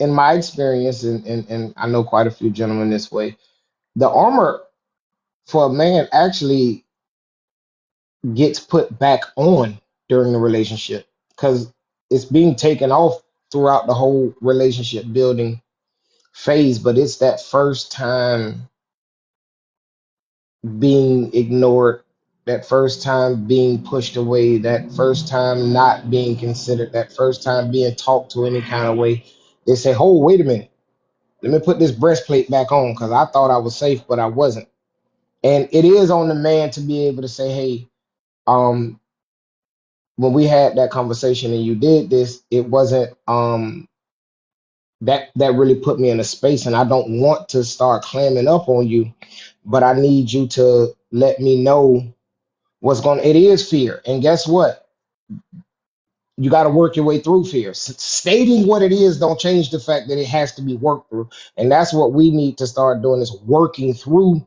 in my experience, and I know quite a few gentlemen this way, the armor for a man actually gets put back on during the relationship because it's being taken off throughout the whole relationship building phase, but it's that first time being ignored, that first time being pushed away, that first time not being considered, that first time being talked to any kind of way. They say, "Oh, wait a minute, let me put this breastplate back on because I thought I was safe, but I wasn't." And it is on the man to be able to say, "Hey, um, when we had that conversation and you did this, it wasn't that really put me in a space, and I don't want to start clamming up on you, but I need you to let me know what's going." It is fear, and guess what? You got to work your way through fear. Stating what it is don't change the fact that it has to be worked through, and that's what we need to start doing, is working through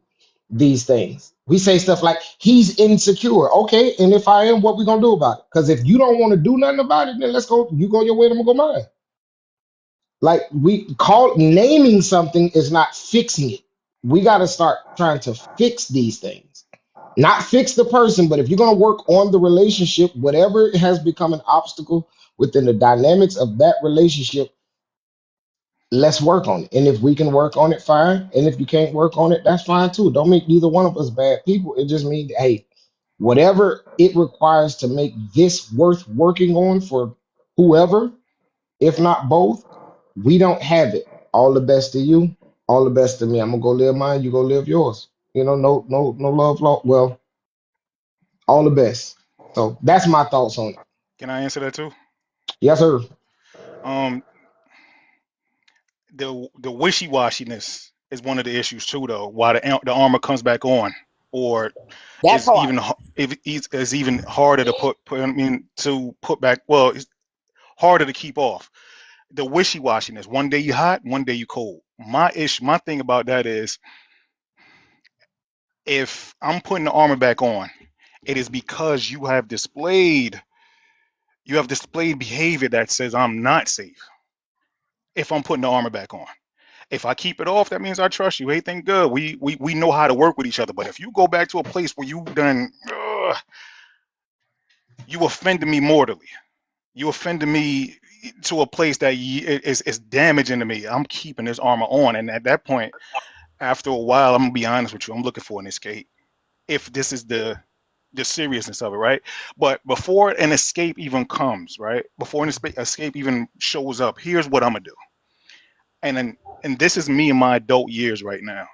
these things. We say stuff like, "He's insecure." Okay, and if I am, what we gonna do about it? Because if you don't want to do nothing about it, then let's go. You go your way, I'm gonna go mine. Like, we call naming something is not fixing it. We got to start trying to fix these things, not fix the person. But if you're gonna work on the relationship, whatever has become an obstacle within the dynamics of that relationship, let's work on it. And if we can work on it, fine. And if you can't work on it, that's fine too. Don't make neither one of us bad people. It just means, hey, whatever it requires to make this worth working on for whoever, if not both, we don't have it. All the best to you. All the best to me. I'm gonna go live mine. You go live yours. No love, law. Well, all the best. So that's my thoughts on it. Can I answer that too? Yes, sir. Um, the wishy washiness is one of the issues too, though. Why the armor comes back on, or That is part. even if is even harder to I mean, to put back. Well, it's harder to keep off. The wishy washiness. One day you hot, one day you cold. My thing about that is, if I'm putting the armor back on, it is because you have displayed behavior that says I'm not safe. If I'm putting the armor back on. If I keep it off, that means I trust you. Everything good. We know how to work with each other. But if you go back to a place where you offended me mortally, you offended me to a place that is damaging to me, I'm keeping this armor on. And at that point, after a while, I'm gonna be honest with you, I'm looking for an escape. If this is the seriousness of it, right? But before an escape even comes, right? Before an escape even shows up, here's what I'm gonna do. And this is me in my adult years right now,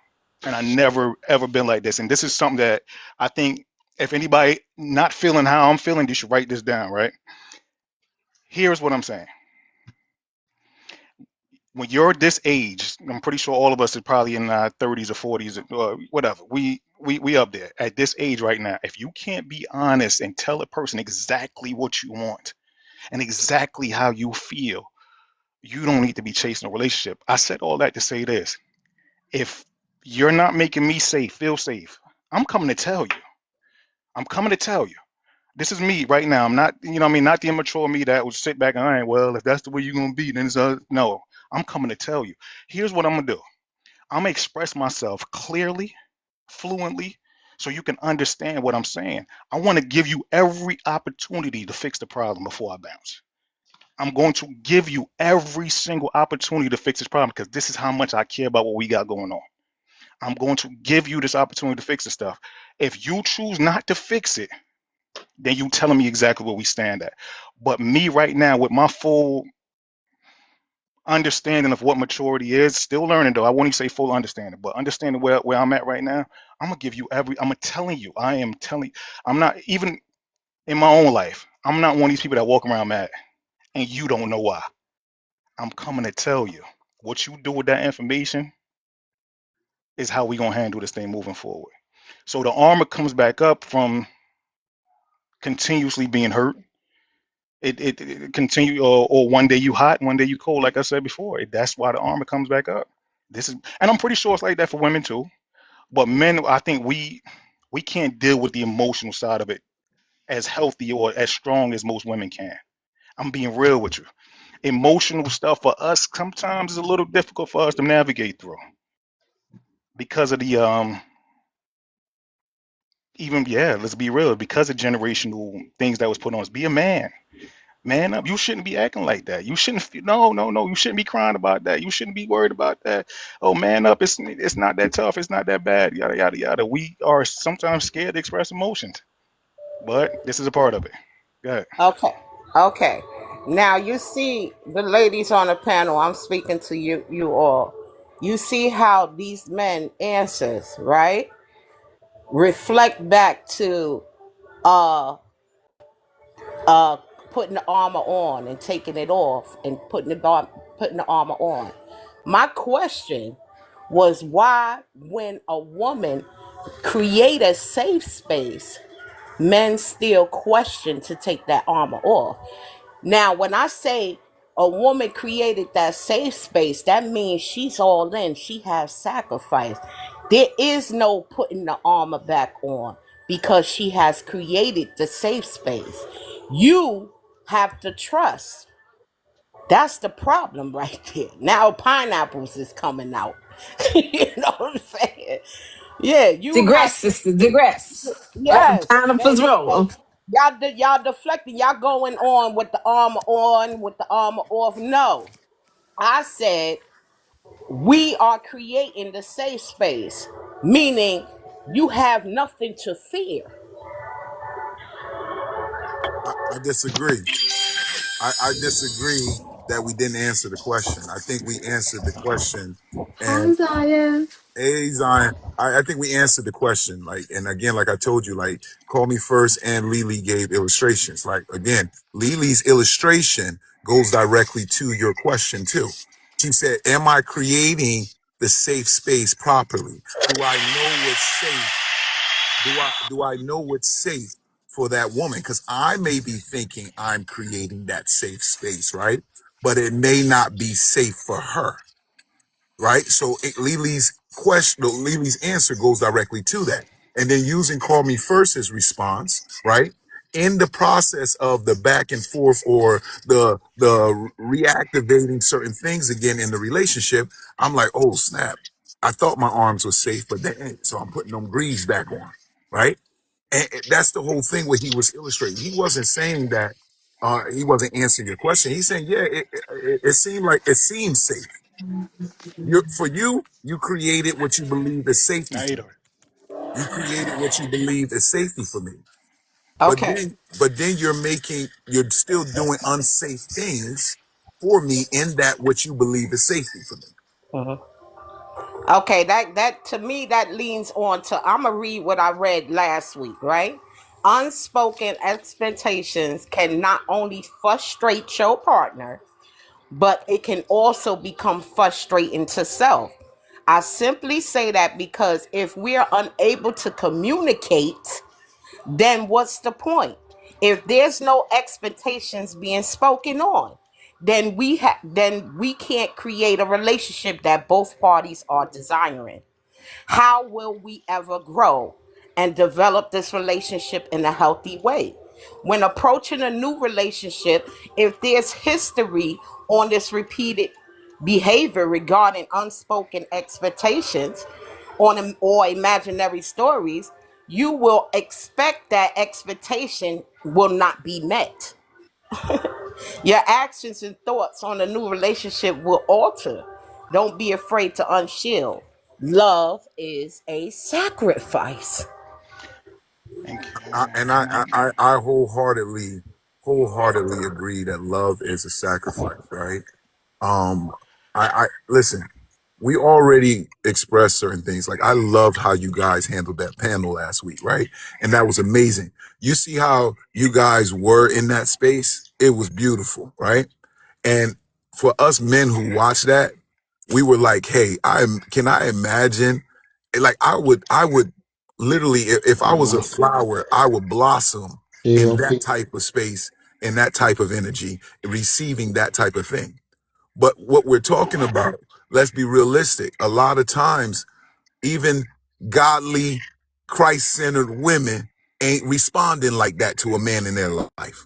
and I never ever been like this. And this is something that I think, if anybody not feeling how I'm feeling, you should write this down, right? Here's what I'm saying. When you're this age, I'm pretty sure all of us are probably in our 30s or 40s or whatever. We up there at this age right now. If you can't be honest and tell a person exactly what you want and exactly how you feel, you don't need to be chasing a relationship. I said all that to say this: if you're not making me safe, feel safe, I'm coming to tell you. I'm coming to tell you. This is me right now. I'm not, you know what I mean, not the immature me that would sit back and, all right, well, if that's the way you're gonna be, then it's no. I'm coming to tell you. Here's what I'm gonna do. I'm gonna express myself clearly, fluently, so you can understand what I'm saying. I want to give you every opportunity to fix the problem before I bounce. I'm going to give you every single opportunity to fix this problem because this is how much I care about what we got going on. I'm going to give you this opportunity to fix this stuff. If you choose not to fix it, then you telling me exactly where we stand at. But me right now, with my full understanding of what maturity is, still learning though. I won't even say full understanding, but understanding where I'm at right now, I'm gonna give you telling you, I'm not even in my own life. I'm not one of these people that walk around mad and you don't know why. I'm coming to tell you what you do with that information is how we gonna handle this thing moving forward. So the armor comes back up from continuously being hurt. It continue, or one day you hot, one day you cold. Like I said before, that's why the armor comes back up. This is, and I'm pretty sure it's like that for women too. But men, I think we can't deal with the emotional side of it as healthy or as strong as most women can. I'm being real with you. Emotional stuff for us sometimes is a little difficult for us to navigate through because of the even, yeah, let's be real, because of generational things that was put on us. Be a man. Man up. You shouldn't be acting like that. You shouldn't feel, no, no, no. You shouldn't be crying about that. You shouldn't be worried about that. Oh, man up. It's not that tough. It's not that bad. Yada yada yada. We are sometimes scared to express emotions, but this is a part of it. Go ahead. Okay. Okay. Now you see the ladies on the panel. I'm speaking to you all. You see how these men answers, right? Reflect back to uh uh putting the armor on and taking it off and putting the armor on. My question was why when a woman create a safe space, men still question to take that armor off. Now, when I say a woman created that safe space, that means she's all in. She has sacrifice. There is no putting the armor back on because she has created the safe space. You have to trust. That's the problem right there. Now pineapples is coming out. You know what I'm saying? Yeah, you Digress, have to. sister, digress. Let the Yes, pineapples roll. y'all deflecting. Y'all going on with the armor on, with the armor off. No, I said we are creating the safe space, meaning you have nothing to fear. I disagree. I disagree that we didn't answer the question. I think we answered the question. Hi, And Zaya. hey, Zion, I think we answered the question. Like, and again, like I told you, like, call me first, and Lily gave illustrations. Like, again, Lily's illustration goes directly to your question too. She said, "Am I creating the safe space properly? Do I know what's safe? Do I know what's safe for that woman? Because I may be thinking I'm creating that safe space, right? But it may not be safe for her, right? So Lily's question, Lily's answer goes directly to that. And then using "call me first" as response, right? In the process of the back and forth, or the reactivating certain things again in the relationship, I'm like, oh snap, I thought my arms were safe, but they ain't. So I'm putting them greaves back on, right? And that's the whole thing what he was illustrating. He wasn't saying that he wasn't answering your question. He's saying, yeah, it seemed like it seems safe. For you, you created what you believe is safety I for ate me. her. You created what you believe is safety for me. Okay. But then you're still doing unsafe things for me in that what you believe is safety for me. Mhm. Okay, that to me that leans on to I'm gonna read what I read last week, right? Unspoken expectations can not only frustrate your partner, but it can also become frustrating to self. I simply say that because if we're unable to communicate, then what's the point? If there's no expectations being spoken on, then we can't create a relationship that both parties are desiring. How will we ever grow and develop this relationship in a healthy way? When approaching a new relationship, if there's history on this repeated behavior regarding unspoken expectations or imaginary stories, you will expect that expectation will not be met. Your actions and thoughts on a new relationship will alter. Don't be afraid to unshield. Love is a sacrifice. Thank you. I wholeheartedly agree that love is a sacrifice, right? Um, I listen. We already expressed certain things. Like I loved how you guys handled that panel last week, right? And that was amazing. You see how you guys were in that space? It was beautiful, right? And for us men who watched that, we were like, hey, can I imagine? Like I would literally, if I was a flower, I would blossom in Yeah, that type of space, in that type of energy, receiving that type of thing. But what we're talking about, let's be realistic. A lot of times, even godly, Christ-centered women ain't responding like that to a man in their life.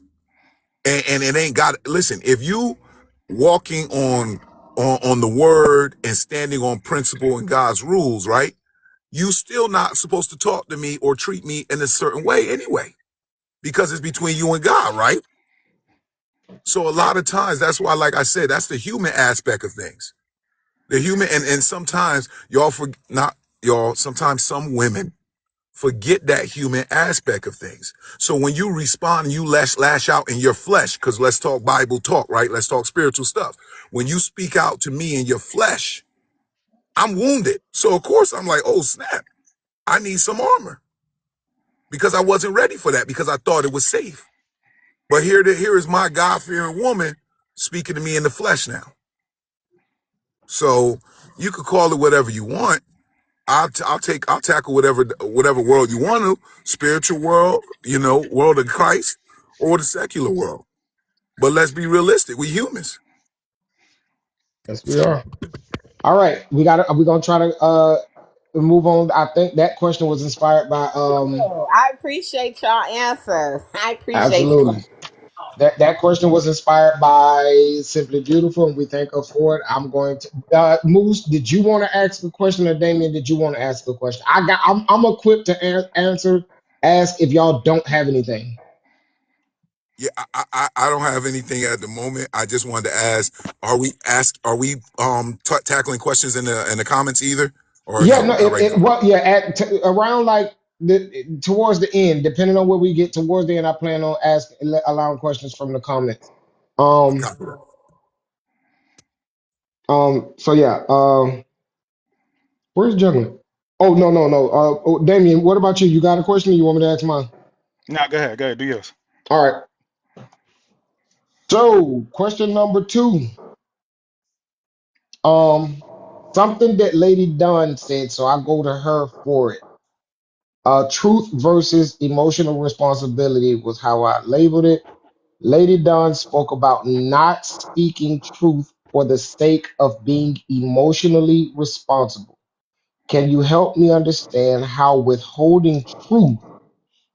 And it ain't got, listen, if you walking on the word and standing on principle and God's rules, right? You still not supposed to talk to me or treat me in a certain way anyway, because it's between you and God, right? So a lot of times, that's why, like I said, that's the human aspect of things. The human, and sometimes sometimes some women forget that human aspect of things. So when you respond and you lash out in your flesh, because let's talk Bible talk, right? Let's talk spiritual stuff. When you speak out to me in your flesh, I'm wounded. So of course I'm like, oh snap, I need some armor, because I wasn't ready for that, because I thought it was safe. But here is my God-fearing woman speaking to me in the flesh now. So you could call it whatever you want. I'll tackle whatever world you want to, spiritual world, world of Christ, or the secular world. But let's be realistic. We humans. yes, we are. All right, we're gonna try to move on. I think that question was inspired by Oh, I appreciate y'all answers. I appreciate you. absolutely. That question was inspired by Simply Beautiful, and we thank her for it. I'm going to Moose. Did you want to ask a question, or Damien? Did you want to ask a question? I'm equipped to answer. Ask if y'all don't have anything. Yeah, I don't have anything at the moment. I just wanted to ask: Are we tackling questions in the comments either, or Yeah, no? no, Not right now. well, yeah, around like towards the end, depending on where we get towards the end, I plan on allowing questions from the comments. Um, Copy that. so yeah, where's juggling? Oh no, no, no. Damien, what about you? You got a question? Or you want me to ask mine? Nah, go ahead. Go ahead. Do yours. All right. So, question number two. Um, something that Lady Dunn said, so I go to her for it. Truth versus emotional responsibility was how I labeled it. Lady Dawn spoke about not speaking truth for the sake of being emotionally responsible. Can you help me understand how withholding truth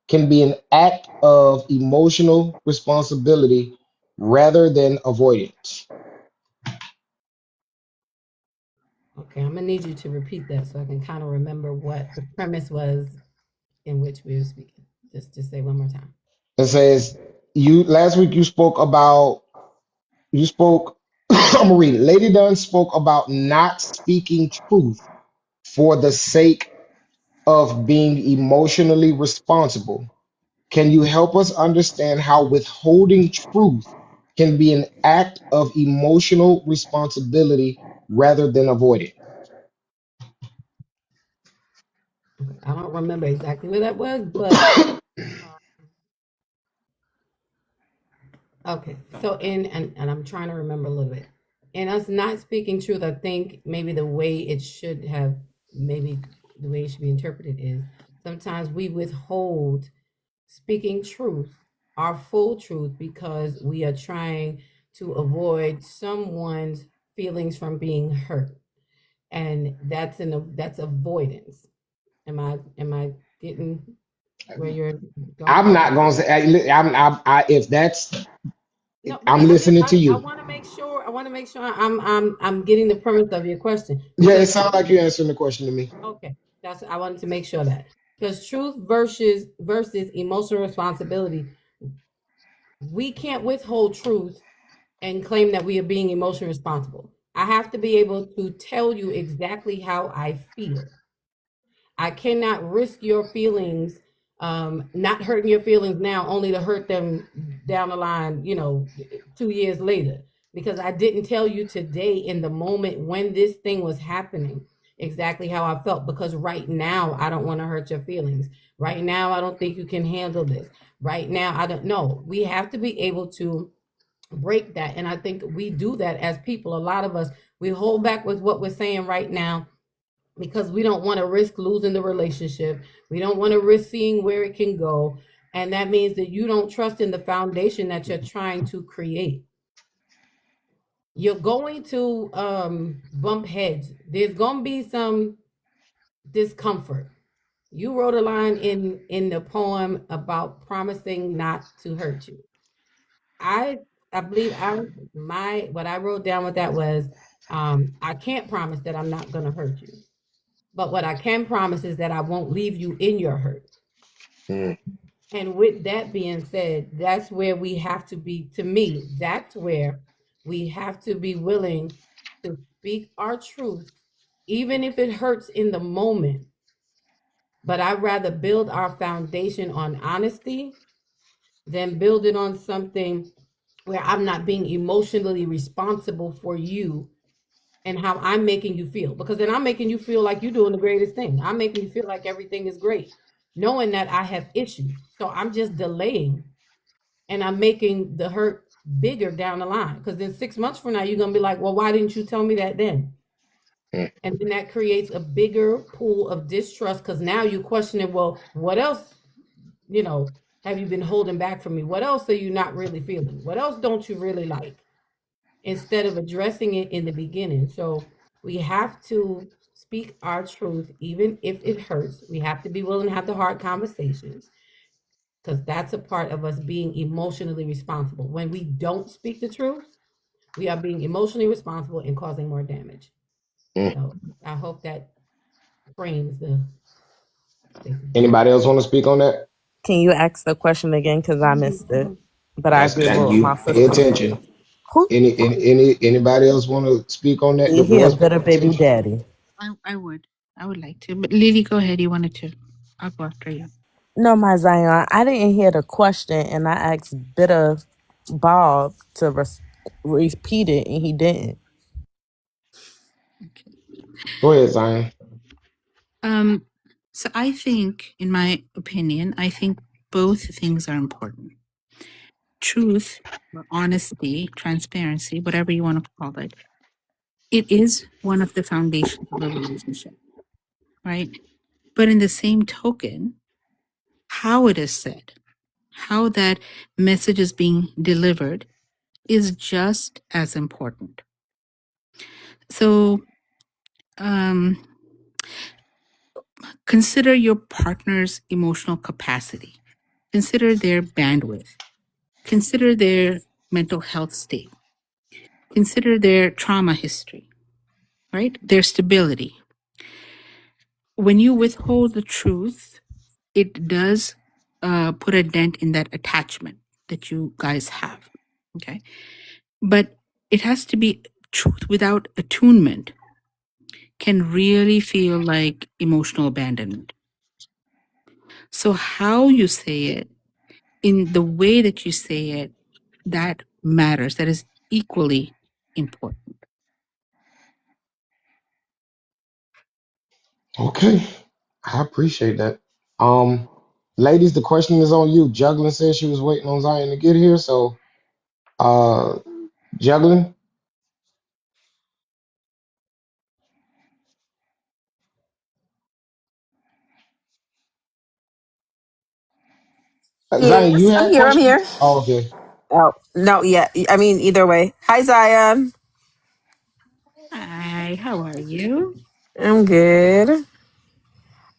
can be an act of emotional responsibility rather than avoidance? Okay, I'm gonna need you to repeat that so I can kind of remember what the premise was in which we were speaking. Just say one more time. It says you last week you spoke I'm gonna read it. Lady Dunn spoke about not speaking truth for the sake of being emotionally responsible. Can you help us understand how withholding truth can be an act of emotional responsibility rather than avoiding? Okay, I don't remember exactly what that was, but okay. So and I'm trying to remember a little bit. In us not speaking truth, I think maybe the way it should have, maybe the way it should be interpreted is sometimes we withhold speaking truth, our full truth, because we are trying to avoid someone's feelings from being hurt, and that's avoidance. Am I getting? where you're going I'm off. not gonna say. If that's, No, I'm because listening to I you. want to make sure. I want to make sure I'm getting the premise of your question Yeah, it because sounds like you're answering the question to me. okay, that's I wanted to make sure that because truth versus emotional responsibility, we can't withhold truth and claim that we are being emotionally responsible. I have to be able to tell you exactly how I feel. I cannot risk your feelings, not hurting your feelings now, only to hurt them down the line, 2 years later. Because I didn't tell you today in the moment when this thing was happening exactly how I felt. Because right now, I don't want to hurt your feelings. Right now, I don't think you can handle this. Right now, I don't know. We have to be able to break that. And I think we do that as people. A lot of us, we hold back with what we're saying right now because we don't want to risk losing the relationship. We don't want to risk seeing where it can go. And that means that you don't trust in the foundation that you're trying to create. You're going to bump heads. There's going to be some discomfort. You wrote a line in the poem about promising not to hurt you. I I believe I my what I wrote down with that was I can't promise that I'm not going to hurt you. But what I can promise is that I won't leave you in your hurt. Mm, And with that being said, that's where we have to be, to me, that's where we have to be willing to speak our truth, even if it hurts in the moment. But I'd rather build our foundation on honesty than build it on something where I'm not being emotionally responsible for you and how I'm making you feel. Because then I'm making you feel like you're doing the greatest thing. I'm making you feel like everything is great, knowing that I have issues. So I'm just delaying and I'm making the hurt bigger down the line. Because then 6 months from now, you're going to be like, well, why didn't you tell me that then? mm, And then that creates a bigger pool of distrust because now you question it. Well, what else, you know, have you been holding back from me? What else are you not really feeling? What else don't you really like? Instead of addressing it in the beginning. So we have to speak our truth, even if it hurts. We have to be willing to have the hard conversations because that's a part of us being emotionally responsible. When we don't speak the truth, we are being emotionally responsible and causing more damage. mm. So I hope that frames the statement. Anybody else want to speak on that? Can you ask the question again? Because I missed it. But I That's agree that. with what You my pay sister said. attention. Who Anybody else want to speak on that? The he a boys pay better baby attention. daddy? I would. I would like to. But Lily, go ahead. You wanted to. I'll go after you. No, my Zion. I didn't hear the question, and I asked Bitter Bob to repeat it, and he didn't. Okay. Go ahead, Zion. Um, so I think, in my opinion, I think both things are important. Truth or honesty, transparency, whatever you want to call it, it is one of the foundations of a relationship, right? But in the same token, how it is said, how that message is being delivered is just as important. So um, consider your partner's emotional capacity, consider their bandwidth, consider their mental health state, consider their trauma history, right? Their stability. When you withhold the truth, it does put a dent in that attachment that you guys have. Okay. But it has to be truth without attunement can really feel like emotional abandonment. So, how you say it, in the way that you say it, that matters. That is equally important. Okay, I appreciate that. Um, Ladies, the question is on you. Juggling said she was waiting on Zion to get here, so uh, Juggling, Zion, you Yes, I'm had a here. I'm question? here. Oh, okay. Oh no, yeah. I mean, either way. Hi, Zion. Hi, how are you? I'm good.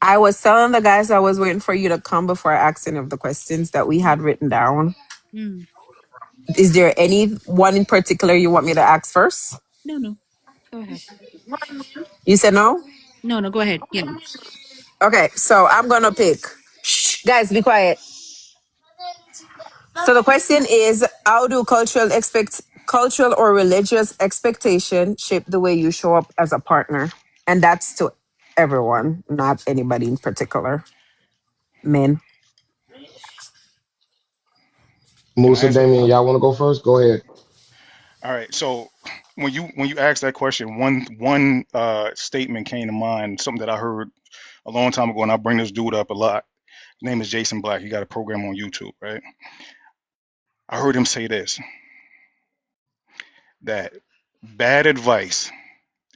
I was telling the guys I was waiting for you to come before asking of the questions that we had written down. Mm. Is there any one in particular you want me to ask first? No, no. Go ahead. You said no? No, no, go ahead. Yeah. Okay, so I'm gonna pick. Shh, guys, be quiet. So the question is, how do cultural or religious expectation shape the way you show up as a partner? And that's to everyone, not anybody in particular. Men. Can I Musa, answer? Damien, y'all want to go first? Go ahead. All right. So when you asked that question, one statement came to mind, something that I heard a long time ago, and I bring this dude up a lot. His name is Jason Black. He got a program on YouTube, right? I heard him say this, that bad advice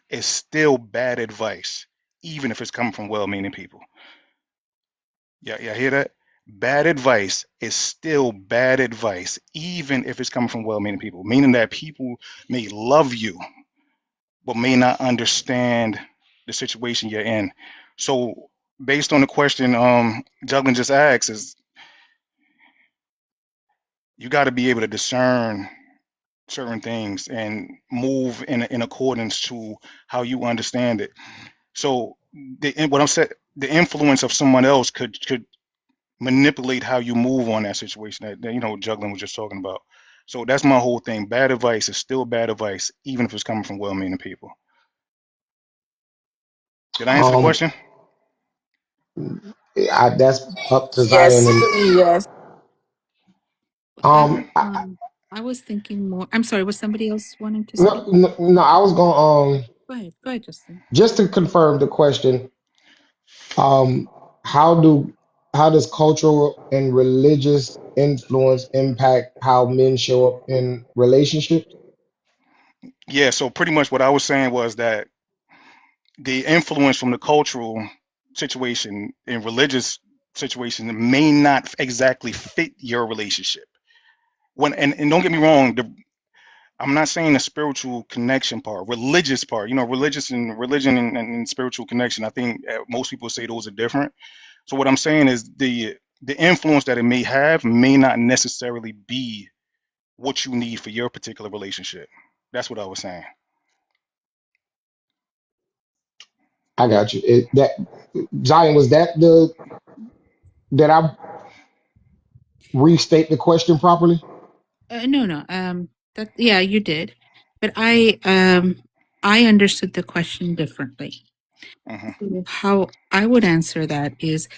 is still bad advice, even if it's coming from well-meaning people. Yeah, hear that? Bad advice is still bad advice, even if it's coming from well-meaning people. Meaning that people may love you, but may not understand the situation you're in. So, based on the question Juggling just asked, is you got to be able to discern certain things and move in accordance to how you understand it. So, what I'm saying, the influence of someone else could manipulate how you move on that situation that Juggling was just talking about. So that's my whole thing. Bad advice is still bad advice, even if it's coming from well-meaning people. Did I answer the Um, question? that's up to Yes, Zion. And yes. I um, I, I was thinking more. I'm sorry, was somebody else wanting to speak? no, no, no, I was going Go ahead, Justin. just to confirm the question. Um, how do how does cultural and religious influence impact how men show up in relationships? Yeah, so pretty much what I was saying was that the influence from the cultural situation and religious situation may not exactly fit your relationship. And don't get me wrong, I'm not saying the spiritual connection part, religious part, religious and religion and spiritual connection. I think most people say those are different. So what I'm saying is the influence that it may have may not necessarily be what you need for your particular relationship. That's what I was saying. I got you. That Zion, was that the did I restate the question properly? No, no. That yeah, you did, but I understood the question differently. Hmm. How I would answer that is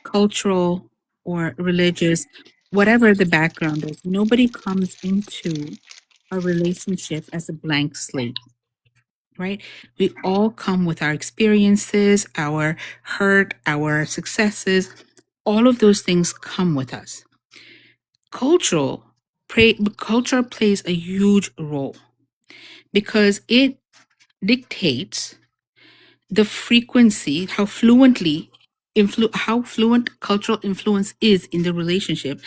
cultural or religious, whatever the background is. Nobody comes into a relationship as a blank slate, right? We all come with our experiences, our hurt, our successes. All of those things come with us. Culture plays a huge role because it dictates the frequency, how fluent cultural influence is in the relationship.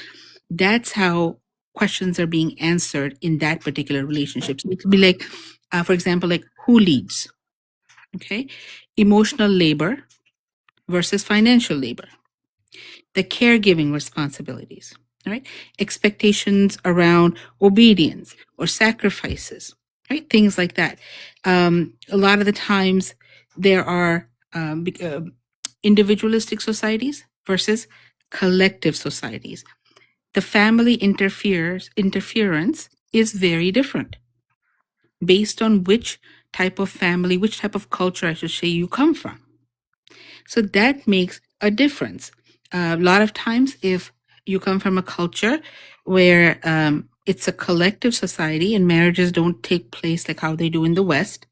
That's how questions are being answered in that particular relationship. So it could be like, for example, like who leads, okay? Emotional labor versus financial labor, the caregiving responsibilities, right? Expectations around obedience or sacrifices, right? Things like that. A lot of the times there are individualistic societies versus collective societies. The family interference is very different based on which type of family, which type of culture, I should say, you come from. So that makes a difference. A lot of times, if you come from a culture where it's a collective society and marriages don't take place like how they do in the West,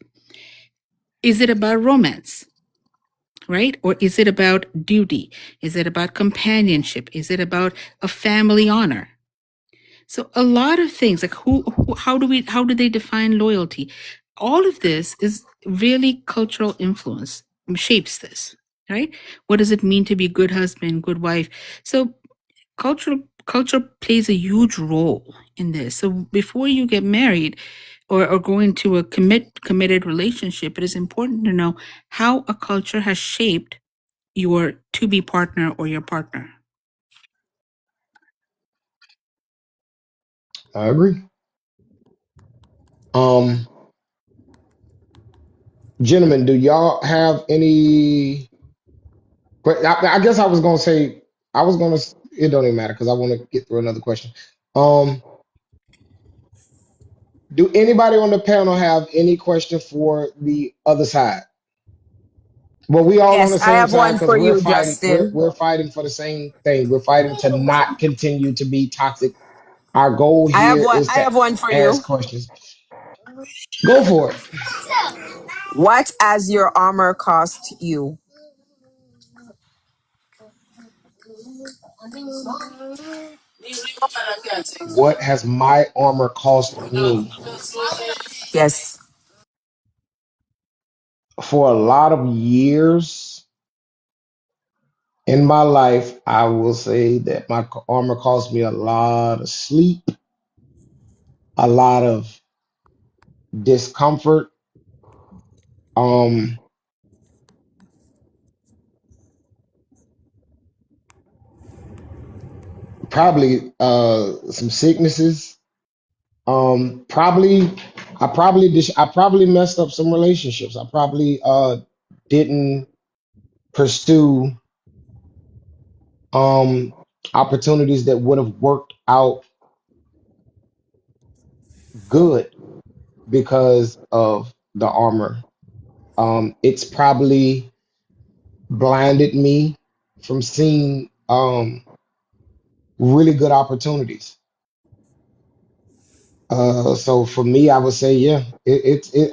is it about romance, right? Or is it about duty? Is it about companionship? Is it about a family honor? So a lot of things like how do they define loyalty? All of this is really cultural influence shapes this, right? What does it mean to be a good husband, good wife? So culture plays a huge role in this. So before you get married or go into a committed relationship, it is important to know how a culture has shaped your to be partner or your partner. I agree. Um, Gentlemen, do y'all have any? But I guess I was gonna say I was gonna. It don't even matter because I want to get through another question. Um, do anybody on the panel have any question for the other side? Well, we all on Yes, the I same have side one because for we're you, fighting. Justin. We're fighting for the same thing. We're fighting to not continue to be toxic. Our goal here is I to have one for ask you. questions. Go for it. What has your armor cost you? What has my armor cost me? Yes. For a lot of years in my life, I will say that my armor cost me a lot of sleep, a lot of discomfort, um, probably some sicknesses. Probably I probably messed up some relationships. I probably didn't pursue um opportunities that would have worked out good because of the armor. It's probably blinded me from seeing really good opportunities. So for me, I would say, yeah,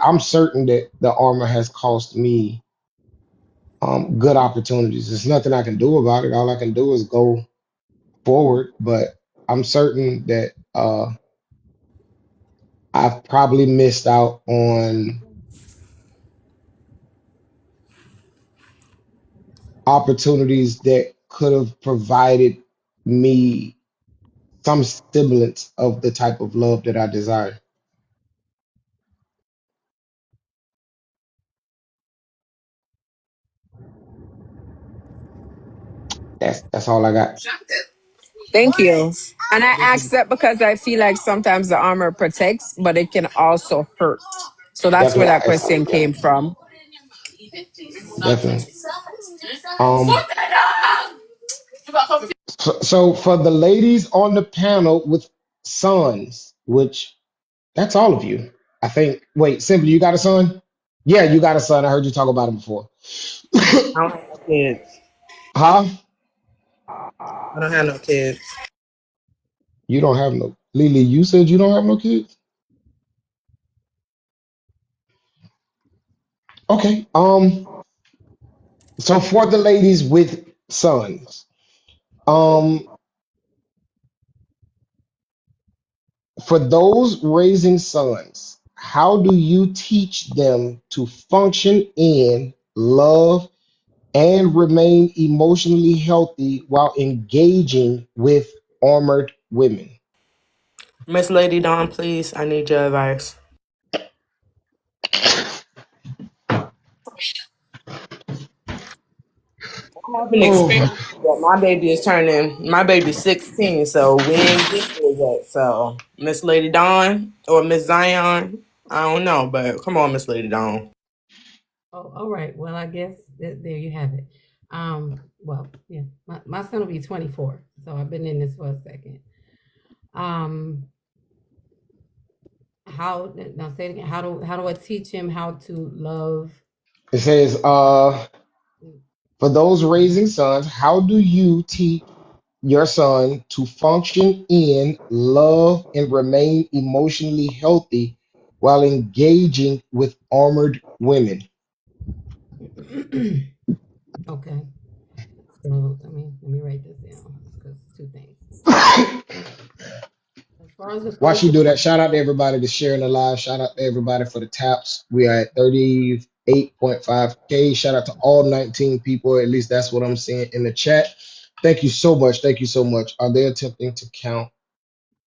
I'm certain that the armor has cost me good opportunities. There's nothing I can do about it. All I can do is go forward. But I'm certain that I've probably missed out on opportunities that could have provided me some semblance of the type of love that I desire. That's all I got. Thank you. And I ask that because I feel like sometimes the armor protects, but it can also hurt. So that's where Definitely, that question yeah, came from. definitely. Um, so for the ladies on the panel with sons, which that's all of you, I think. Wait, Simply, you got a son? Yeah, you got a son. I heard you talk about him before. I don't have no kids. Huh? I don't have no kids. You don't have no Lily. You said you don't have no kids. Okay. So for the ladies with sons, um, for those raising sons, how do you teach them to function in love and remain emotionally healthy while engaging with armored women? Miss Lady Dawn, please, I need your advice. I haven't Oh my experienced it yet. My baby's 16, so we ain't get there yet. So Miss Lady Dawn or Miss Zion, I don't know, but come on, Miss Lady Dawn. Oh, all right. Well, I guess there you have it. Well, yeah, my son will be 24, so I've been in this for a second. Um, how now say it again? How do I teach him how to love? It says, for those raising sons, how do you teach your son to function in love and remain emotionally healthy while engaging with armored women? Okay, so let me write this down because two things. As far as the While first she one, do that, shout out to everybody that's sharing the live. Shout out to everybody for the taps. We are at 38.5K. Shout out to all 19 people. At least that's what I'm seeing in the chat. Thank you so much. Thank you so much. Are they attempting to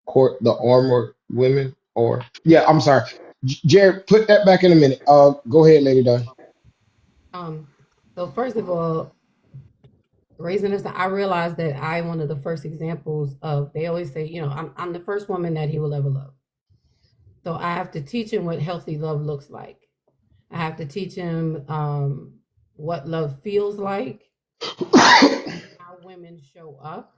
court the armored women? Or yeah, I'm sorry. Jared, put that back in a minute. Go ahead, Lady Dunn. um, so first of all, Raising this, I realized that I'm one of the first examples of. They always say, I'm the first woman that he will ever love. So I have to teach him what healthy love looks like. I have to teach him what love feels like, how women show up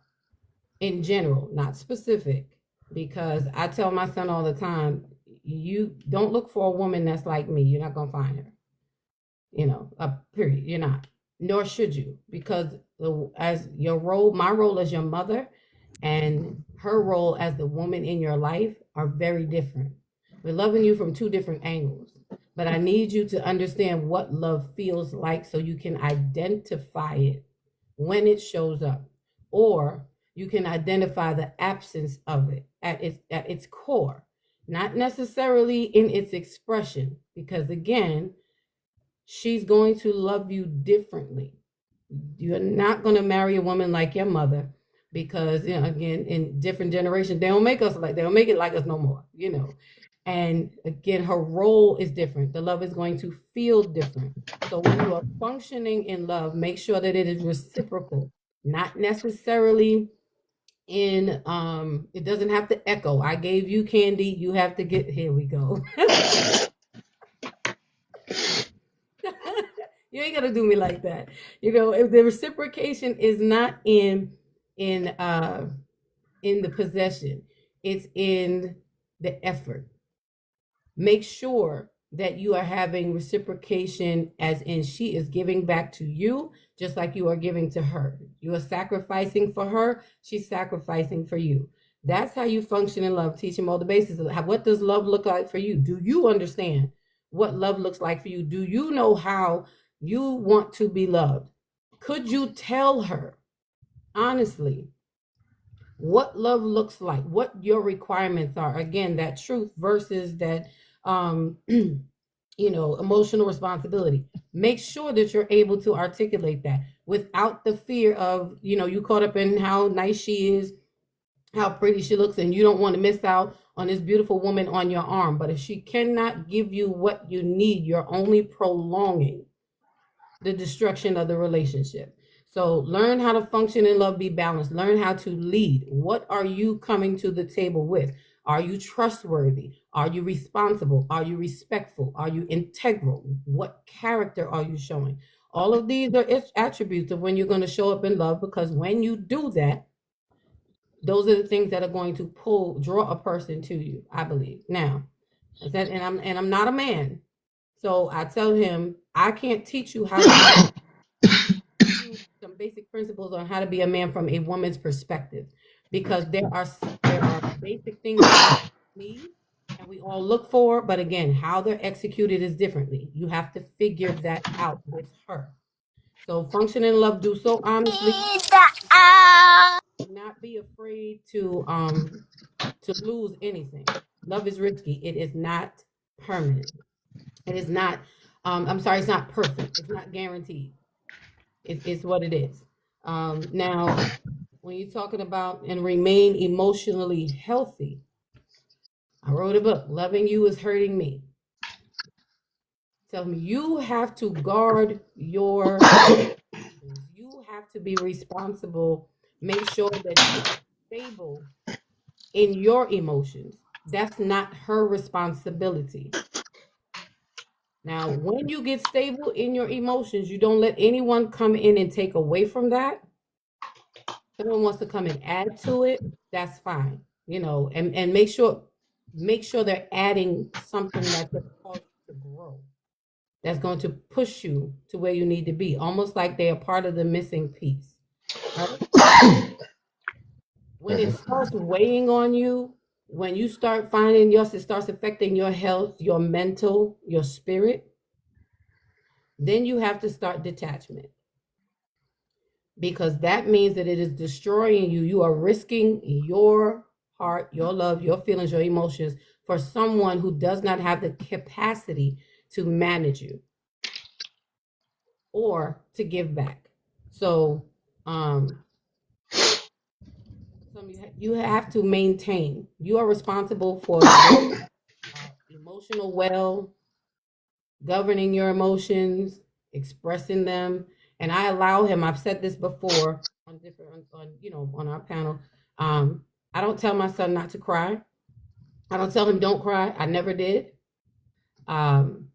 in general, not specific. Because I tell my son all the time, you don't look for a woman that's like me. You're not gonna find her. Period. You're not. Nor should you, because as your role, my role as your mother, and her role as the woman in your life are very different. We're loving you from two different angles, but I need you to understand what love feels like so you can identify it when it shows up, or you can identify the absence of it at its core, not necessarily in its expression, because again, she's going to love you differently. You're not going to marry a woman like your mother, because again, in different generations, they don't make it like us no more. And again, her role is different. The love is going to feel different. So when you are functioning in love, make sure that it is reciprocal, not necessarily in it doesn't have to echo. I gave you candy, you have to get, here we go. You ain't gonna do me like that. If the reciprocation is not in uh in the possession, it's in the effort. Make sure that you are having reciprocation, as in she is giving back to you just like you are giving to her. You are sacrificing for her, she's sacrificing for you. That's how you function in love. Teach him all the bases of what does love look like for you. Do you understand what love looks like for you? Do you know how you want to be loved? Could you tell her honestly what love looks like, what your requirements are? Again, that truth versus that emotional responsibility. Make sure that you're able to articulate that without the fear of, you caught up in how nice she is, how pretty she looks, and you don't want to miss out on this beautiful woman on your arm. But if she cannot give you what you need, you're only prolonging the destruction of the relationship. So learn how to function in love, be balanced, learn how to lead. What are you coming to the table with? Are you trustworthy? Are you responsible? Are you respectful? Are you integral? What character are you showing? All of these are attributes of when you're going to show up in love, because when you do that, those are the things that are going to draw a person to you, I believe. Now, and I'm not a man. So I tell him, I can't teach you how to be some basic principles on how to be a man from a woman's perspective, because there are basic things that we need and we all look for, but again, how they're executed is differently. You have to figure that out with her. So function in love, do so honestly. Do not be afraid to lose anything. Love is risky. It is not permanent. It is not I'm sorry, it's not perfect. It's not guaranteed. It's what it is. Now, when you're talking about and remain emotionally healthy, I wrote a book, Loving You is Hurting Me. Tell me, you have to guard your emotions. You have to be responsible. Make sure that you are stable in your emotions. That's not her responsibility. Now, when you get stable in your emotions, you don't let anyone come in and take away from that. Someone wants to come and add to it, that's fine. And make sure they're adding something that's going to cause you to grow. That's going to push you to where you need to be, almost like they are part of the missing piece. Right? When it starts weighing on you, when you start finding it starts affecting your health, your mental, your spirit, then you have to start detachment, because that means that it is destroying you. You are risking your heart, your love, your feelings, your emotions for someone who does not have the capacity to manage you or to give back. So, you have to maintain. You are responsible for your emotional well, governing your emotions, expressing them, And I allow him. I've said this before on different on our panel. Um, I don't tell my son not to cry. I don't tell him don't cry. I never did. Um,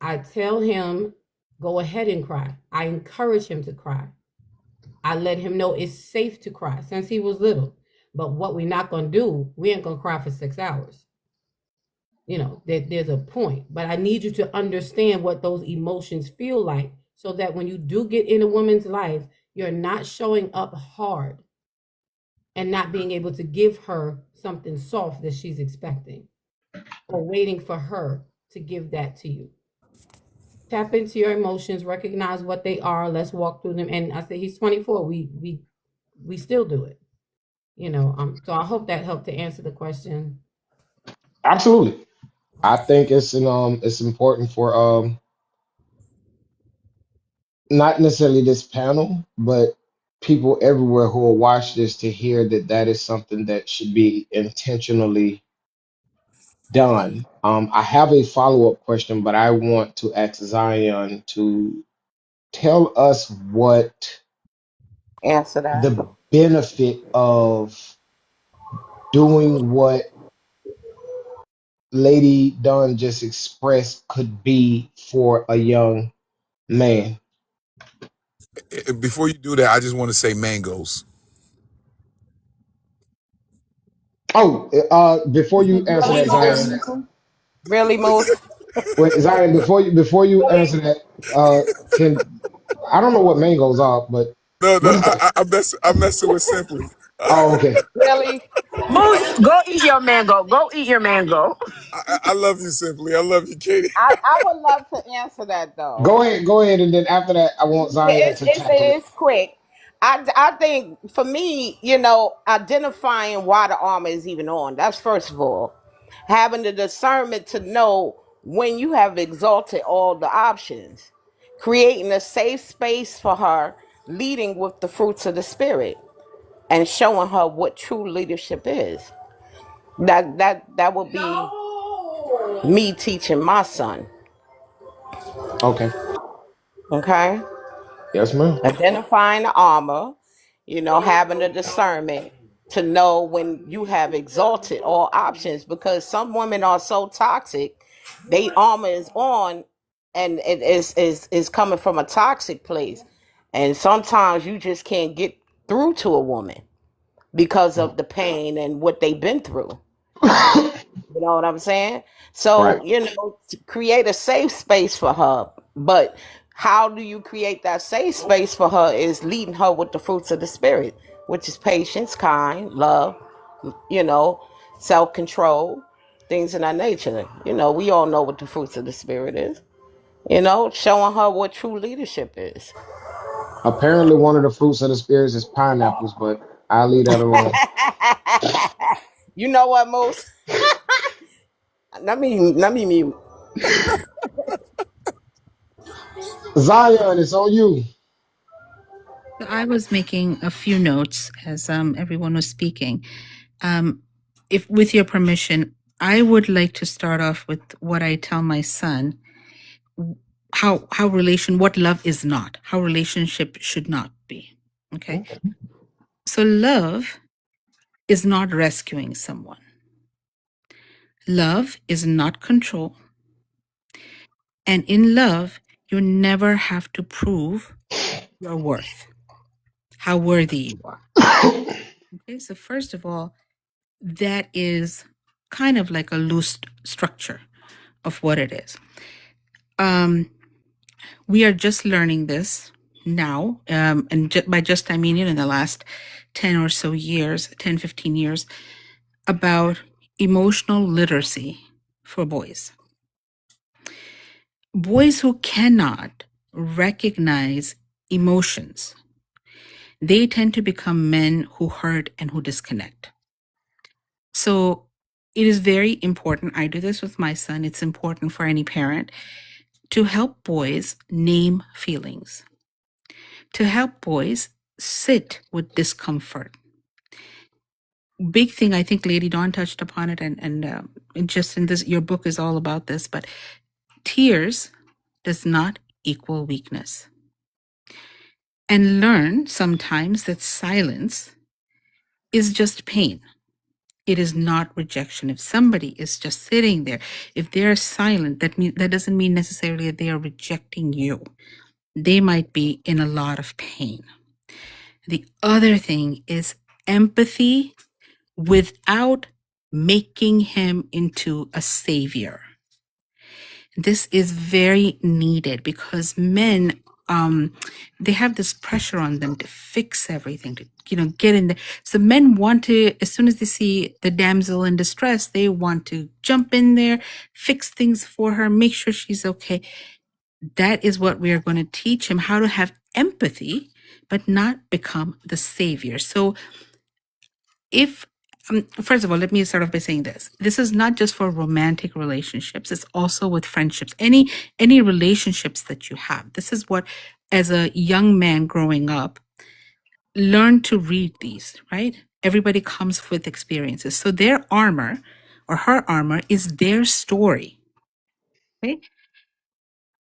I tell him go ahead and cry. I encourage him to cry. I let him know it's safe to cry since he was little. But what we're not gonna do, we ain't gonna cry for 6 hours. There's a point, but I need you to understand what those emotions feel like so that when you do get in a woman's life, you're not showing up hard and not being able to give her something soft that she's expecting or waiting for her to give that to you. Tap into your emotions, recognize what they are. Let's walk through them. And I say he's 24. We still do it. So I hope that helped to answer the question. Absolutely. I think it's important for not necessarily this panel, but people everywhere who will watch this to hear that that is something that should be intentionally done. I have a follow-up question, but I want to ask Zion to tell us what Answer that. the benefit of doing what Lady Dunn just expressed could be for a young man. Before you do that, I just want to say mangoes. Oh, before you answer Really, that, Zion, Moose? Really, Moose? wait, Zion, before you answer that, can I don't know what mangoes are, but No, what no, is that? I'm messing with Simply. Oh, okay. Really? Moose, go eat your mango. Go eat your mango. I love you, Simply. I love you, Katie. I would love to answer that though. Go ahead, and then after that, I want Yeah, Zion to tackle it. it's quick. I think for me, identifying why the armor is even on. That's first of all. Having the discernment to know when you have exalted all the options. Creating a safe space for her, leading with the fruits of the spirit, and showing her what true leadership is. That would be me teaching my son. Okay. Okay? Yes, ma'am. Identifying the armor, having the discernment to know when you have exalted all options, because some women are so toxic, they armor is on and it is coming from a toxic place. And sometimes you just can't get through to a woman because of the pain and what they've been through. You know what I'm saying? Right. So, to create a safe space for her. But how do you create that safe space for her is leading her with the fruits of the spirit, which is patience, kind, love, you know, self-control, things of that nature. We all know what the fruits of the spirit is. Showing her what true leadership is. Apparently, one of the fruits of the spirits is pineapples, but I'll leave that alone. You know what, most? Let me mute. Zion, it's on you. So I was making a few notes as everyone was speaking. Um, if, with your permission, I would like to start off with what I tell my son: what love is not, how relationship should not be. Okay, Okay. so love is not rescuing someone. Love is not control, and in love, you never have to prove your worth, how worthy you are. Okay, so first of all, that is kind of like a loose structure of what it is. We are just learning this now. And by just, I mean, in the last 10 or so years, 10, 15 years, about emotional literacy for boys. Boys who cannot recognize emotions, they tend to become men who hurt and who disconnect. So it is very important. I do this with my son. It's important for any parent to help boys name feelings, to help boys sit with discomfort. Big thing, I think Lady Dawn touched upon it, and just in this, your book is all about this, but tears does not equal weakness. and learn sometimes that silence is just pain. It is not rejection. If somebody is just sitting there, if they're silent, that doesn't mean necessarily that they are rejecting you. They might be in a lot of pain. The other thing is empathy without making him into a savior. This is very needed because men, they have this pressure on them to fix everything, to get in there. So men want to, as soon as they see the damsel in distress, they want to jump in there, fix things for her, make sure she's okay. That is what we are going to teach him, how to have empathy, but not become the savior. So if first of all, let me start off by saying this is not just for romantic relationships, it's also with friendships, any relationships that you have. This is what, as a young man growing up, learn to read these, right? Everybody comes with experiences, so their armor or her armor is their story, right?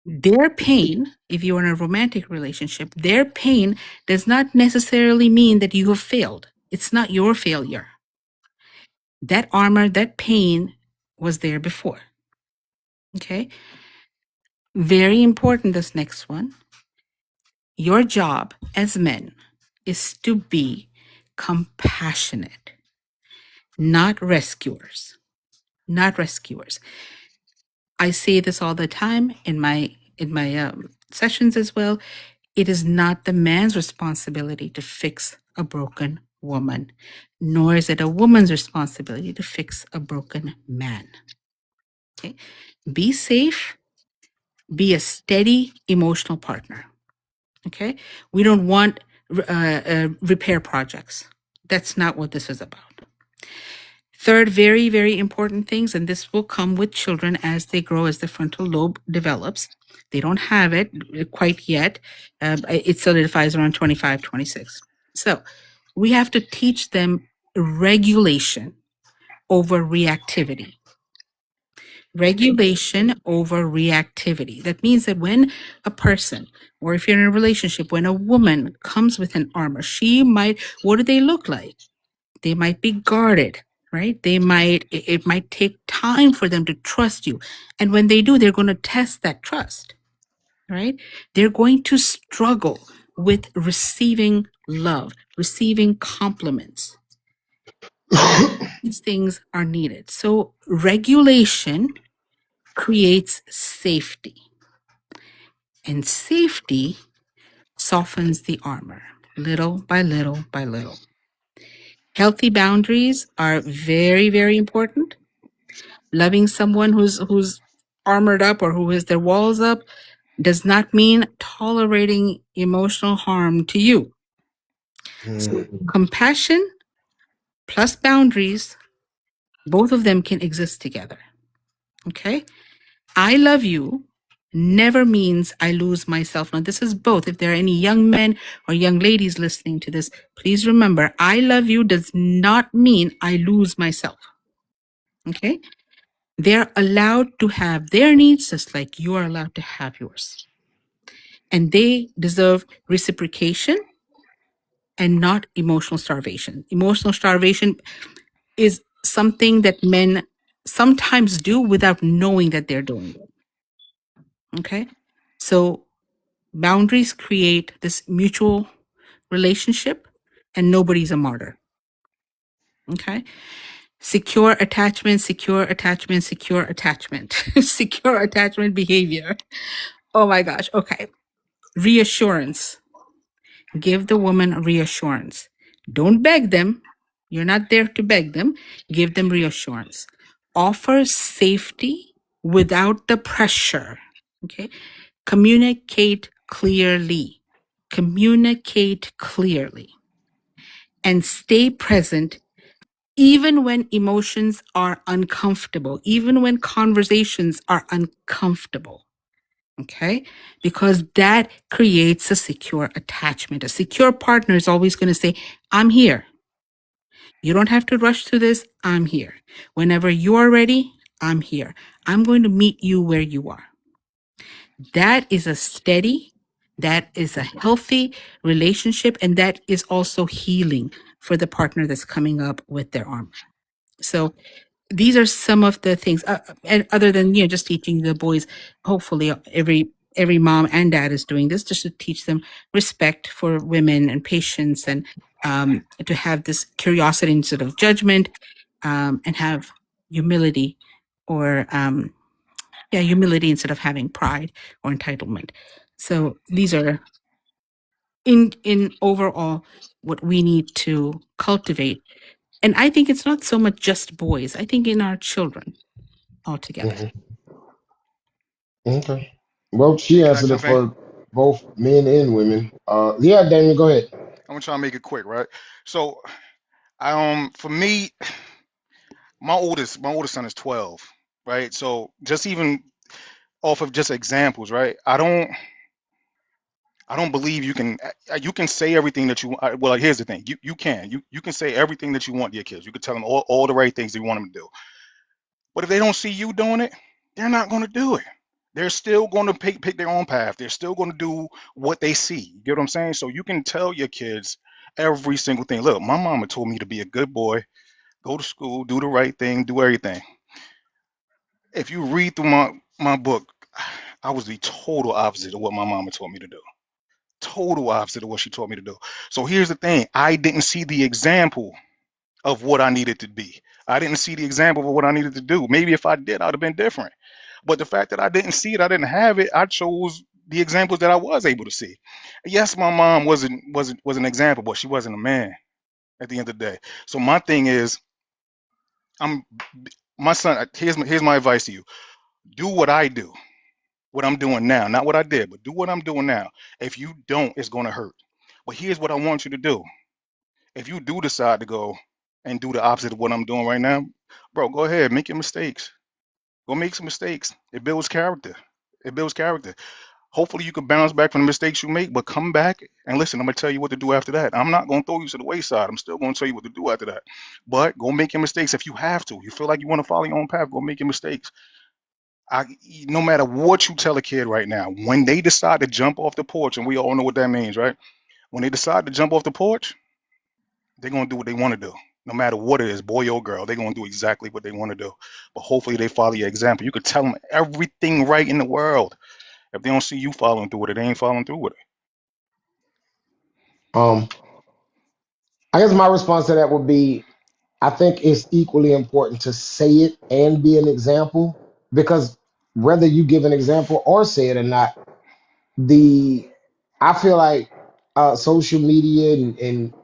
Their pain, if you're in a romantic relationship, their pain does not necessarily mean that you have failed. It's not your failure. That armor, that pain was there before. Okay. Very important, this next one. Your job as men is to be compassionate, not rescuers. Not rescuers. I say this all the time in my sessions as well. It is not the man's responsibility to fix a broken woman, nor is it a woman's responsibility to fix a broken man. Okay? Be safe, be a steady emotional partner. Okay? We don't want repair projects. That's not what this is about. Third, very, very important things, and this will come with children as they grow, as the frontal lobe develops. They don't have it quite yet. It solidifies around 25, 26. So we have to teach them regulation over reactivity. Regulation over reactivity. That means that when a person, or if you're in a relationship, when a woman comes with an armor, what do they look like? They might be guarded, right? It might take time for them to trust you. And when they do, they're going to test that trust, right? They're going to struggle with receiving love, receiving compliments. These things are needed. So regulation creates safety, and safety softens the armor little by little by little. Healthy boundaries are very, very important. Loving someone who's armored up or who has their walls up does not mean tolerating emotional harm to you. So compassion plus boundaries, both of them can exist together. Okay? I love you never means I lose myself. Now, this is both. If there are any young men or young ladies listening to this, please remember, I love you does not mean I lose myself. Okay? They're allowed to have their needs just like you are allowed to have yours. And they deserve reciprocation and not emotional starvation. Emotional starvation is something that men sometimes do without knowing that they're doing it. Okay? So boundaries create this mutual relationship and nobody's a martyr. Okay? Secure attachment, secure attachment, secure attachment, secure attachment behavior. Oh my gosh. Okay. Reassurance. Give the woman reassurance. Don't beg them. You're not there to beg them. Give them reassurance. Offer safety without the pressure. Okay. Communicate clearly. Communicate clearly. And stay present even when emotions are uncomfortable, even when conversations are uncomfortable. Okay? Because that creates a secure attachment. A secure partner is always going to say, I'm here. You don't have to rush through this. I'm here. Whenever you are ready, I'm here. I'm going to meet you where you are. That is a steady, That is a healthy relationship, and that is also healing for the partner that's coming up with their armor. So these are some of the things, and other than just teaching the boys. Hopefully, every mom and dad is doing this just to teach them respect for women and patience, and to have this curiosity instead of judgment, and have humility, or humility instead of having pride or entitlement. So these are in overall what we need to cultivate. And I think it's not so much just boys. I think in our children altogether. Hmm. Okay. Well, she Hey, can I answered it jump in? for both men and women. Yeah, Damien, go ahead. I'm gonna try to make it quick, right? So, for me, my oldest son is 12, right? So just even off of just examples, right? I don't believe you can say everything that you well, like, here's the thing. You can say everything that you want to your kids. You can tell them all the right things that you want them to do. But if they don't see you doing it, they're not going to do it. They're still going to pick their own path. They're still going to do what they see. You get what I'm saying? So you can tell your kids every single thing. Look, my mama told me to be a good boy, go to school, do the right thing, do everything. If you read through my book, I was the total opposite of what my mama told me to do. Total opposite of what she told me to do. So here's the thing. I didn't see the example of what I needed to be. I didn't see the example of what I needed to do. Maybe if I did, I'd have been different. But the fact that I didn't see it, I didn't have it, I chose the examples that I was able to see. Yes, my mom was an example, but she wasn't a man at the end of the day. So my thing is, I'm my son. Here's my advice to you: do what I do, what I'm doing now, not what I did, but do what I'm doing now. If you don't, it's gonna hurt. But here's what I want you to do: if you do decide to go and do the opposite of what I'm doing right now, bro, go ahead, make your mistakes. Go make some mistakes. It builds character. It builds character. Hopefully you can bounce back from the mistakes you make, but come back and listen. I'm gonna tell you what to do after that. I'm not gonna throw you to the wayside. I'm still gonna tell you what to do after that. But go make your mistakes if you have to. You feel like you want to follow your own path, go make your mistakes. I, no matter what you tell a kid right now, when they decide to jump off the porch, and we all know what that means, right? When they decide to jump off the porch, they're gonna do what they want to do. No matter what it is, boy or girl, they're gonna do exactly what they want to do. But hopefully they follow your example. You could tell them everything right in the world. If they don't see you following through with it, they ain't following through with it. Um, I guess my response to that would be I think it's equally important to say it and be an example because whether you give an example or say it or not, the I feel like social media and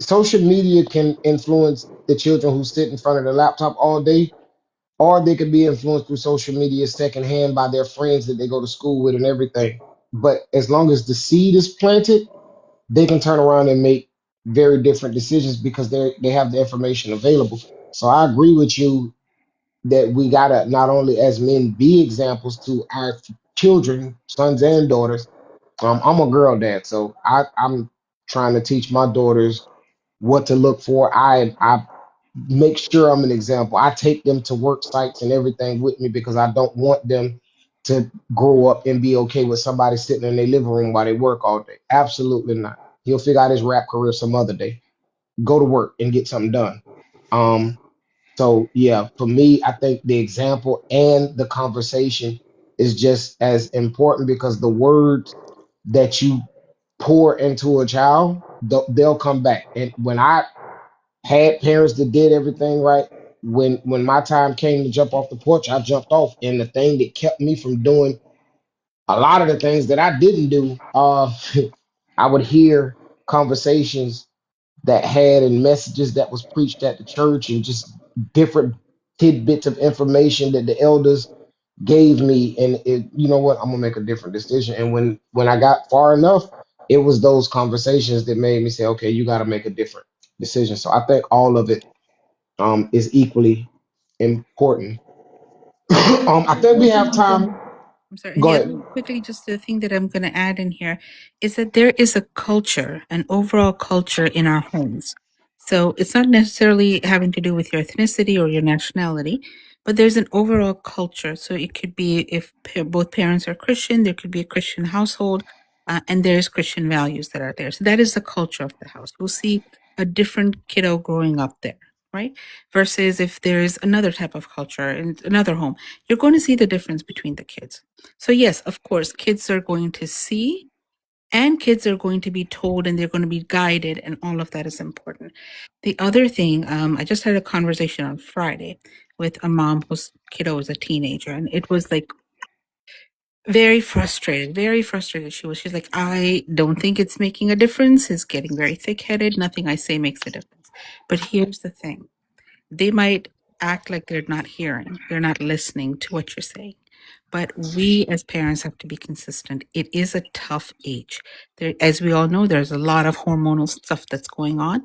social media can influence the children who sit in front of the laptop all day, or they could be influenced through social media secondhand by their friends that they go to school with and everything. But as long as the seed is planted, they can turn around and make very different decisions because they have the information available. So I agree with you that we gotta not only as men be examples to our children, sons and daughters. I'm a girl dad, so I'm trying to teach my daughters what to look for. I make sure I'm an example. I take them to work sites and everything with me because I don't want them to grow up and be okay with somebody sitting in their living room while they work all day. Absolutely not. He'll figure out his rap career some other day. Go to work and get something done. Um, so yeah, for me, I think the example and the conversation is just as important because the words that you pour into a child, they'll come back. And when I had parents that did everything right, when my time came to jump off the porch, I jumped off. And the thing that kept me from doing a lot of the things that I didn't do, I would hear conversations that had and messages that was preached at the church and just different tidbits of information that the elders gave me. And it, you know what, I'm gonna make a different decision. And when I got far enough, it was those conversations that made me say, okay, you got to make a different decision. So I think all of it is equally important. I think we have time. I'm sorry. And Go the ahead. other quickly, just the thing that I'm going to add in here is that there is a culture, an overall culture in our homes. So it's not necessarily having to do with your ethnicity or your nationality, but there's an overall culture. So it could be if both parents are Christian, there could be a Christian household, and there's Christian values that are there. So that is the culture of the house. We'll see a different kiddo growing up there, right? Versus if there's another type of culture in another home, you're going to see the difference between the kids. So yes, of course, kids are going to see and kids are going to be told and they're going to be guided, and all of that is important. The other thing, I just had a conversation on Friday with a mom whose kiddo was a teenager, and it was like very frustrated, very frustrated. She's like, I don't think it's making a difference. It's getting very thick-headed. Nothing I say makes a difference. But here's the thing. They might act like they're not hearing, they're not listening to what you're saying. But we as parents have to be consistent. It is a tough age. There, as we all know, there's a lot of hormonal stuff that's going on.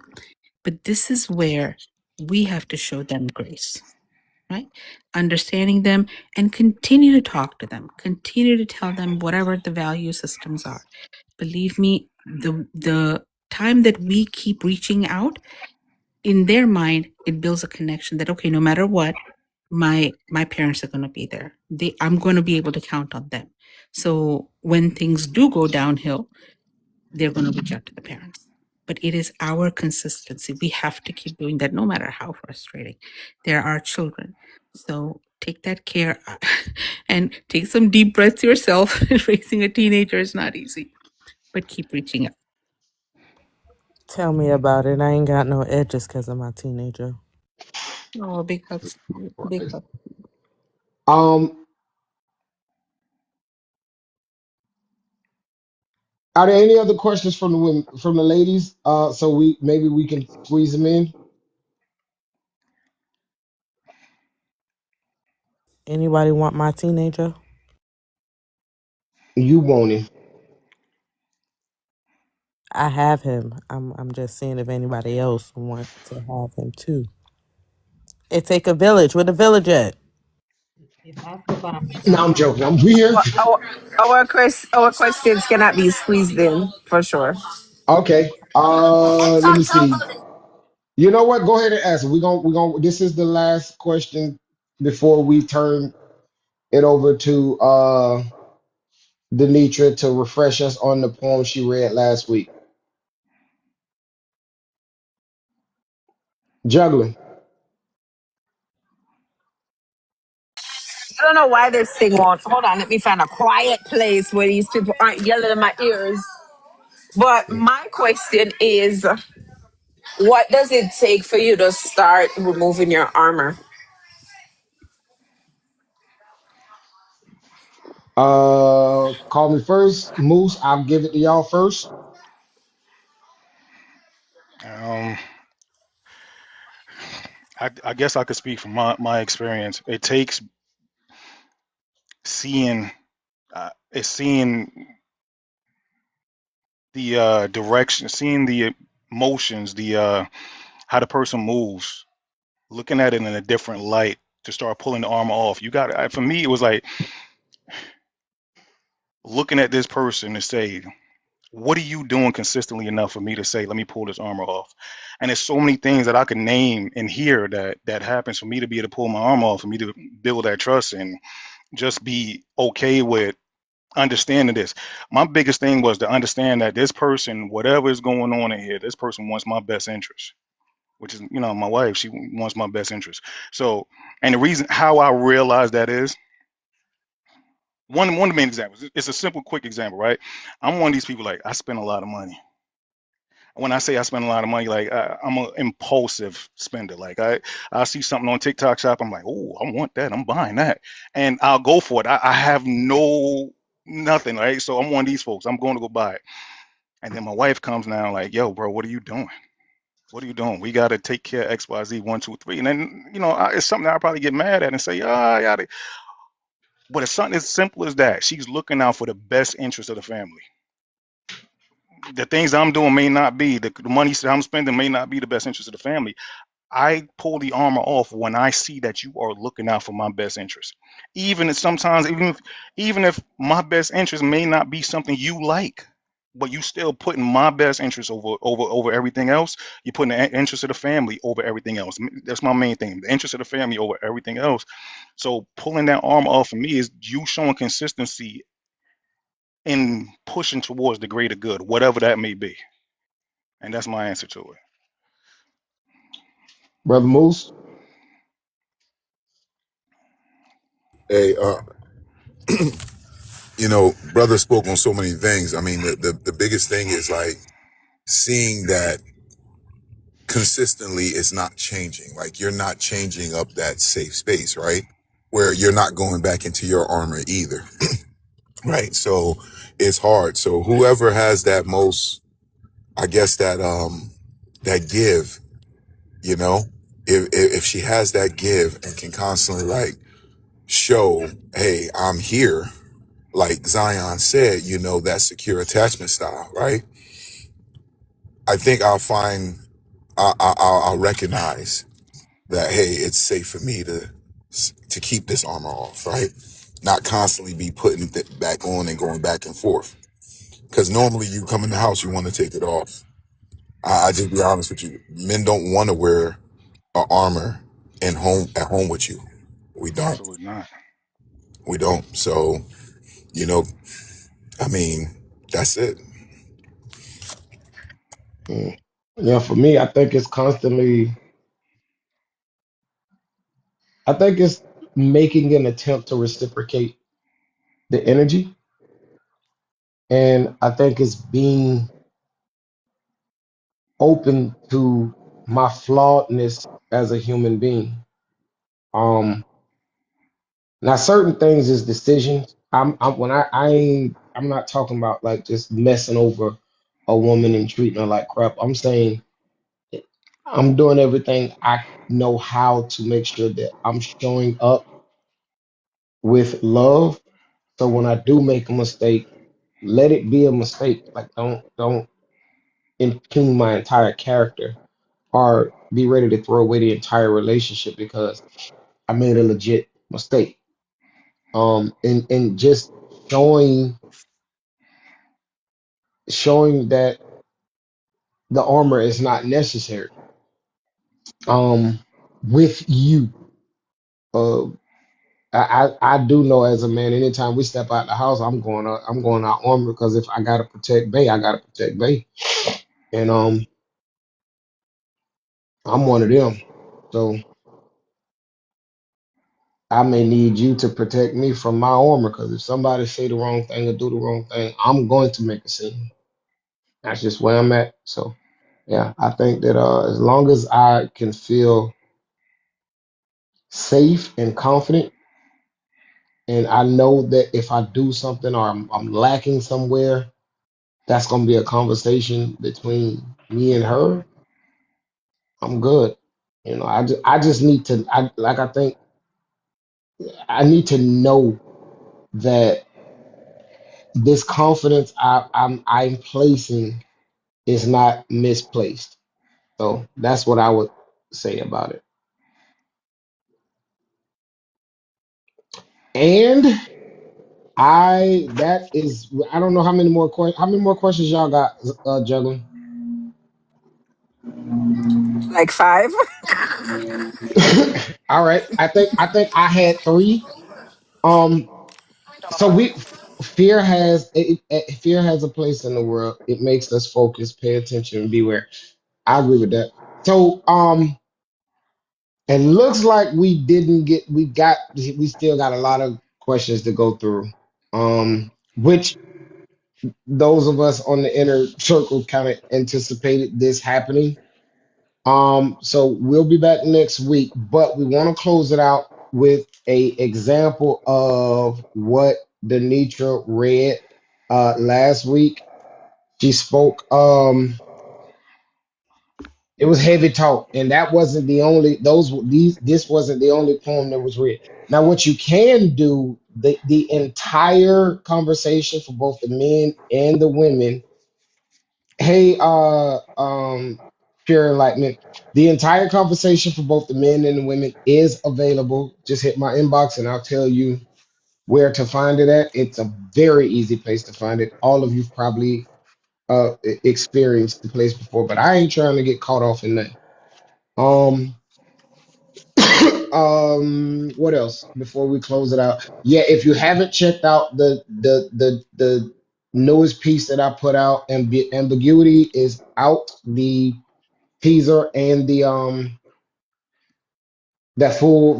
But this is where we have to show them grace, right? Understanding them and continue to talk to them, continue to tell them whatever the value systems are. Believe me, the time that we keep reaching out, in their mind, it builds a connection that, okay, no matter what, my parents are going to be there. I'm going to be able to count on them. So when things do go downhill, they're going to reach out to the parents. But it is our consistency. We have to keep doing that no matter how frustrating. They're our children. So take that care and take some deep breaths yourself. Raising a teenager is not easy, but keep reaching out. Tell me about it. I ain't got no edges because of my teenager. Oh, big hugs. Big hugs. Um, are there any other questions from the women, from the ladies? So we can squeeze them in. Anybody want my teenager? You want him. I have him. I'm just seeing if anybody else want to have him too. It take a village. Where the village at? If I survive, No, I'm joking. I'm here. Our questions cannot be squeezed in for sure. Okay. Let me see. You know what? Go ahead and ask. We're gonna this is the last question before we turn it over to Denitra to refresh us on the poem she read last week. Juggling. I don't know why this thing won't. Hold on, let me find a quiet place where these people aren't yelling in my ears. But my question is, what does it take for you to start removing your armor? Call me first. Moose, I'll give it to y'all first. Um, I guess I could speak from my experience. It takes seeing, it's seeing the direction, seeing the motions, the how the person moves, looking at it in a different light to start pulling the armor off. You got, for me, it was like looking at this person to say, what are you doing consistently enough for me to say, let me pull this armor off? And there's so many things that I could name in here that happens for me to be able to pull my armor off, for me to build that trust and just be okay with understanding this. My biggest thing was to understand that this person, whatever is going on in here, this person wants my best interest, which is, my wife, she wants my best interest. So, and the reason how I realized that is one of the main examples. It's a simple, quick example, right? I'm one of these people, like, I spend a lot of money. When I say I spend a lot of money, like, I'm an impulsive spender. Like, I see something on TikTok shop, I'm like, oh, I want that, I'm buying that, and I'll go for it. I have nothing, right? So I'm one of these folks. I'm going to go buy it, and then my wife comes now, like, yo, bro, what are you doing? What are you doing? We got to take care of XYZ 1, 2, 3, and then it's something that I probably get mad at and say, ah, yeah. But it's something as simple as that. She's looking out for the best interest of the family. The things I'm doing may not be the money that I'm spending may not be the best interest of the family. I pull the armor off when I see that you are looking out for my best interest. Even if sometimes, even if my best interest may not be something you like. but you still putting my best interest over everything else. You're putting the interest of the family over everything else. That's my main thing, the interest of the family over everything else. So pulling that armor off of me is you showing consistency in pushing towards the greater good, whatever that may be. And that's my answer to it. Brother Moose. Hey, brother spoke on so many things. I mean, the biggest thing is like seeing that consistently it's not changing. Like you're not changing up that safe space, right? Where you're not going back into your armor either, right? So it's hard. So whoever has that most, I guess that give, you know, if she has that give and can constantly like show, hey, I'm here, like Zion said, that secure attachment style, right? I think I'll recognize that, hey, it's safe for me to keep this armor off, right? Not constantly be putting it back on and going back and forth. Because normally you come in the house, you want to take it off. I just be honest with you, men don't want to wear a armor at home with you. We don't. Absolutely not. We don't. So, you know, I mean, that's it. Mm. Yeah, for me, I think it's making an attempt to reciprocate the energy. And I think it's being open to my flawedness as a human being. Um, Now certain things is decisions. I'm when I ain't I'm not talking about like just messing over a woman and treating her like crap. I'm saying I'm doing everything I know how to make sure that I'm showing up with love. So when I do make a mistake, let it be a mistake. Like don't impugn my entire character or be ready to throw away the entire relationship because I made a legit mistake. And just showing showing that the armor is not necessary. With you, uh, I do know as a man, anytime we step out the house, I'm going out armor because if I gotta protect Bay, I gotta protect Bay, and I'm one of them. So I may need you to protect me from my armor because if somebody say the wrong thing or do the wrong thing, I'm going to make a scene. That's just where I'm at. So yeah, I think that as long as I can feel safe and confident, and I know that if I do something or I'm lacking somewhere, that's going to be a conversation between me and her. I'm good. I just need to, I think I need to know that this confidence I'm placing is not misplaced. So that's what I would say about it. And I don't know how many more questions y'all got, juggling. Like five. All right. I think I had three. Um, so fear has a place in the world. It makes us focus, pay attention, and beware. I agree with that. So it looks like we still got a lot of questions to go through. Which those of us on the inner circle kind of anticipated this happening. So we'll be back next week, but we want to close it out with a example of what Denitra read last week. She spoke it was heavy talk, and that wasn't the only this wasn't the only poem that was read. Now what you can do, the entire conversation for both the men and the women. Hey, pure enlightenment. The entire conversation for both the men and the women is available. Just hit my inbox and I'll tell you where to find it at. It's a very easy place to find it. All of you probably experienced the place before, but I ain't trying to get caught off in that. Um, what else before we close it out? Yeah, if you haven't checked out the newest piece that I put out, ambiguity is out. The teaser and the that full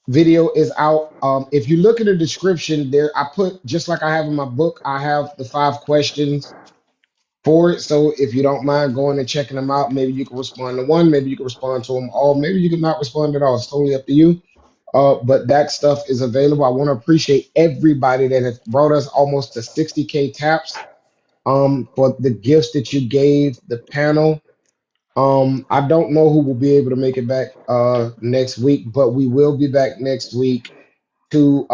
video is out. If you look at the description there, I put, just like I have in my book, I have the 5 questions for it. So if you don't mind going and checking them out, maybe you can respond to one, maybe you can respond to them all, maybe you can not respond at all. It's totally up to you. But that stuff is available. I want to appreciate everybody that has brought us almost to 60K taps. For the gifts that you gave the panel. I don't know who will be able to make it back next week, but we will be back next week to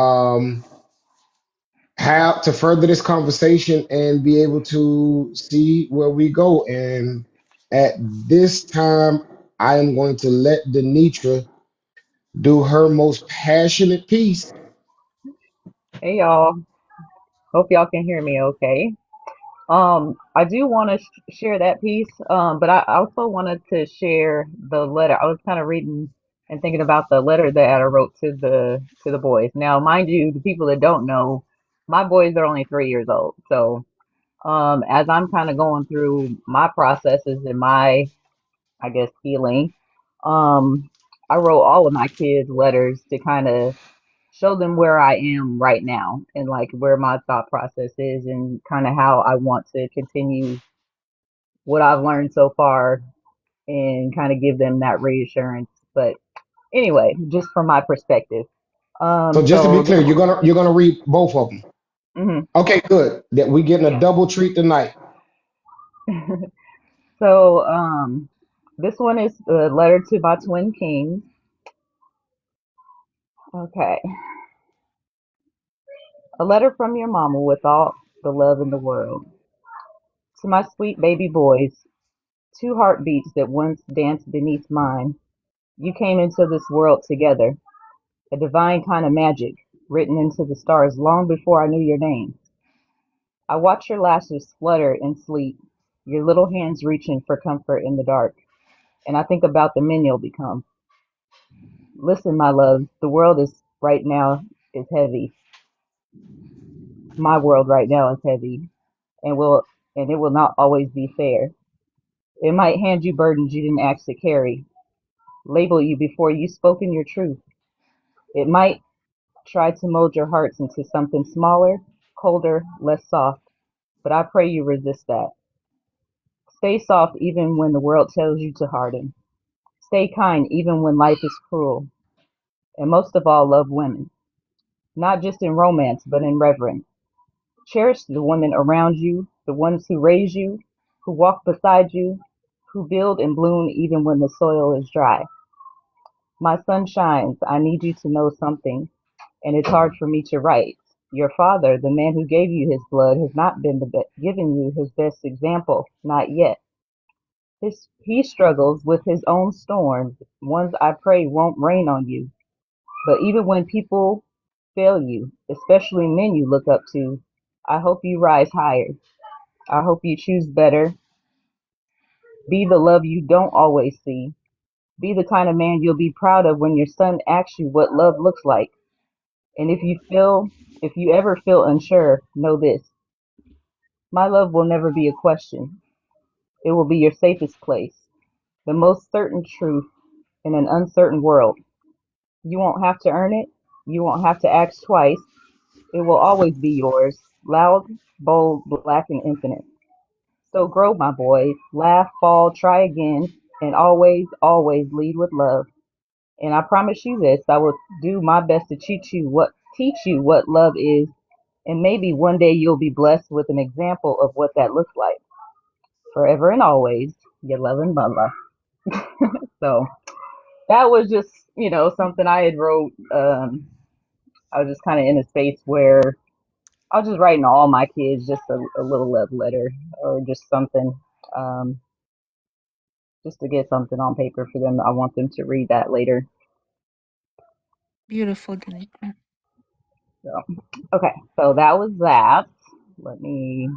have to further this conversation and be able to see where we go. And at this time, I am going to let Denitra do her most passionate piece. Hey y'all. Hope y'all can hear me okay. I do want to share that piece, but I also wanted to share the letter. I was kind of reading and thinking about the letter that I wrote to the boys. Now, mind you, the people that don't know, my boys are only 3 years old. So, as I'm kind of going through my processes and my, I guess, healing, um, I wrote all of my kids letters to kind of show them where I am right now and like where my thought process is and kind of how I want to continue what I've learned so far and kind of give them that reassurance. But anyway, just from my perspective. So just to be So this clear, you're gonna read both of them. mhm. Okay, good. That we getting a Yeah. double treat tonight. So this one is a letter to my twin kings. Okay. A letter from your mama with all the love in the world. To my sweet baby boys, two heartbeats that once danced beneath mine. You came into this world together, a divine kind of magic written into the stars long before I knew your name. I watch your lashes flutter in sleep, your little hands reaching for comfort in the dark, and I think about the men you'll become. Listen, my love, the world is right now is heavy. My world right now is heavy, and will and it will not always be fair. It might hand you burdens you didn't ask to carry, label you before you spoken your truth. It might try to mold your hearts into something smaller, colder, less soft, but I pray you resist that. Stay soft even when the world tells you to harden. Stay kind even when life is cruel. And most of all, love women, not just in romance, but in reverence. Cherish the women around you, the ones who raise you, who walk beside you, who build and bloom even when the soil is dry. My sun shines. I need you to know something, and it's hard for me to write. Your father, the man who gave you his blood, has not been given you his best example, not yet. He struggles with his own storms, ones I pray won't rain on you. But even when people fail you, especially men you look up to, I hope you rise higher. I hope you choose better. Be the love you don't always see. Be the kind of man you'll be proud of when your son asks you what love looks like. And if you ever feel unsure, know this. My love will never be a question. It will be your safest place, the most certain truth in an uncertain world. You won't have to earn it. You won't have to ask twice. It will always be yours, loud, bold, black, and infinite. So grow, my boys. Laugh, fall, try again, and always, always lead with love. And I promise you this, I will do my best to teach you what love is, and maybe one day you'll be blessed with an example of what that looks like. Forever and always, your loving mother. So that was just, something I had wrote. I was just kind of in a space where I was just writing to all my kids just a little love letter or just something, um, just to get something on paper for them. I want them to read that later. Beautiful, Danica. So, okay, so that was that. Let me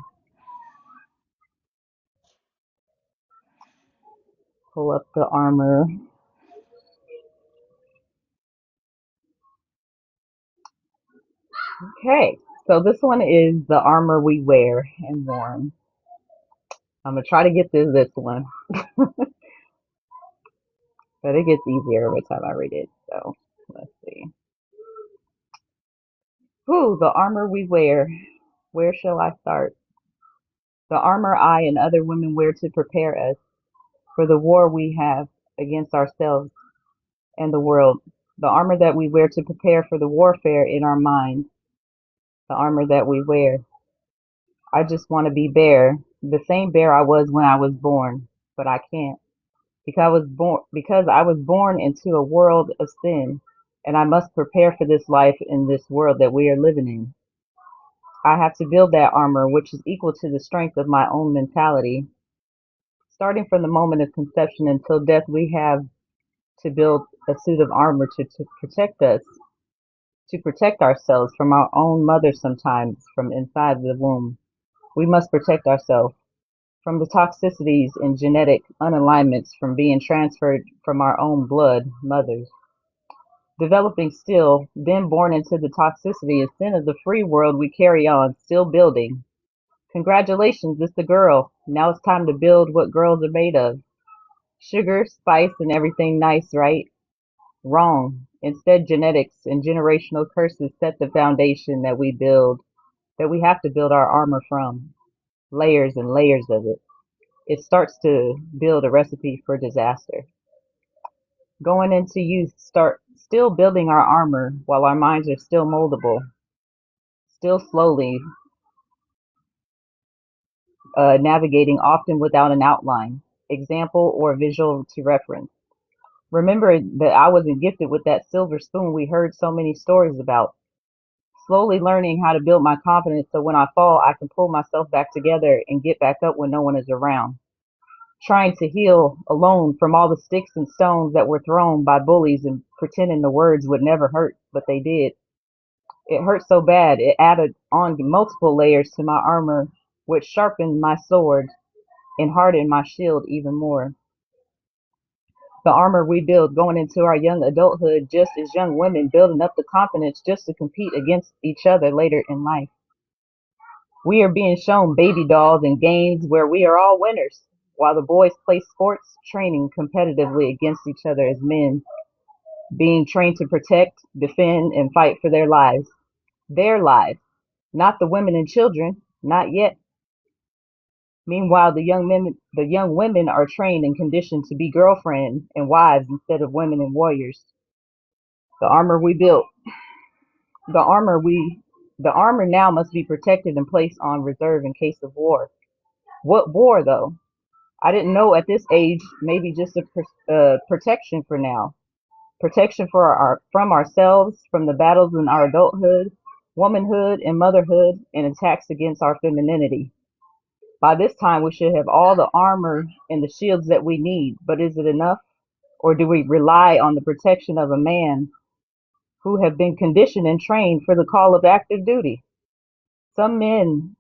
pull up the armor. Okay, so this one is the armor we wear and worn. I'm gonna try to get through this one, but it gets easier every time I read it. So let's see. Ooh, the armor we wear. Where shall I start? The armor I and other women wear to prepare us for the war we have against ourselves and the world. The armor that we wear to prepare for the warfare in our minds. The armor that we wear. I just want to be Bear, the same Bear I was when I was born, but I can't because I was born into a world of sin, and I must prepare for this life in this world that we are living in. I have to build that armor, which is equal to the strength of my own mentality. Starting from the moment of conception until death, we have to build a suit of armor to protect us, to protect ourselves from our own mother sometimes, from inside the womb. We must protect ourselves from the toxicities and genetic unalignments from being transferred from our own blood mothers. Developing still, then born into the toxicity and sin of the free world we carry on, still building. Congratulations, it's the girl. Now it's time to build what girls are made of. Sugar, spice, and everything nice, right? Wrong. Instead, genetics and generational curses set the foundation that we have to build our armor from. Layers and layers of it. It starts to build a recipe for disaster. Going into youth, start still building our armor while our minds are still moldable, still slowly navigating, often without an outline, example, or visual to reference. Remember that I wasn't gifted with that silver spoon we heard so many stories about. Slowly learning how to build my confidence so when I fall, I can pull myself back together and get back up when no one is around. Trying to heal alone from all the sticks and stones that were thrown by bullies and pretending the words would never hurt, but they did. It hurt so bad, it added on multiple layers to my armor, which sharpened my sword and hardened my shield even more. The armor we build going into our young adulthood, just as young women building up the confidence just to compete against each other later in life. We are being shown baby dolls and games where we are all winners, while the boys play sports, training competitively against each other as men, being trained to protect, defend, and fight for their lives. Their lives, not the women and children, not yet. Meanwhile, the young women are trained and conditioned to be girlfriends and wives instead of women and warriors. The armor we built, the armor we, the armor now must be protected and placed on reserve in case of war. What war, though? I didn't know at this age. Maybe just a protection for now, protection for from ourselves, from the battles in our adulthood, womanhood, and motherhood, and attacks against our femininity. By this time, we should have all the armor and the shields that we need. But is it enough, or do we rely on the protection of a man who have been conditioned and trained for the call of active duty? Some men,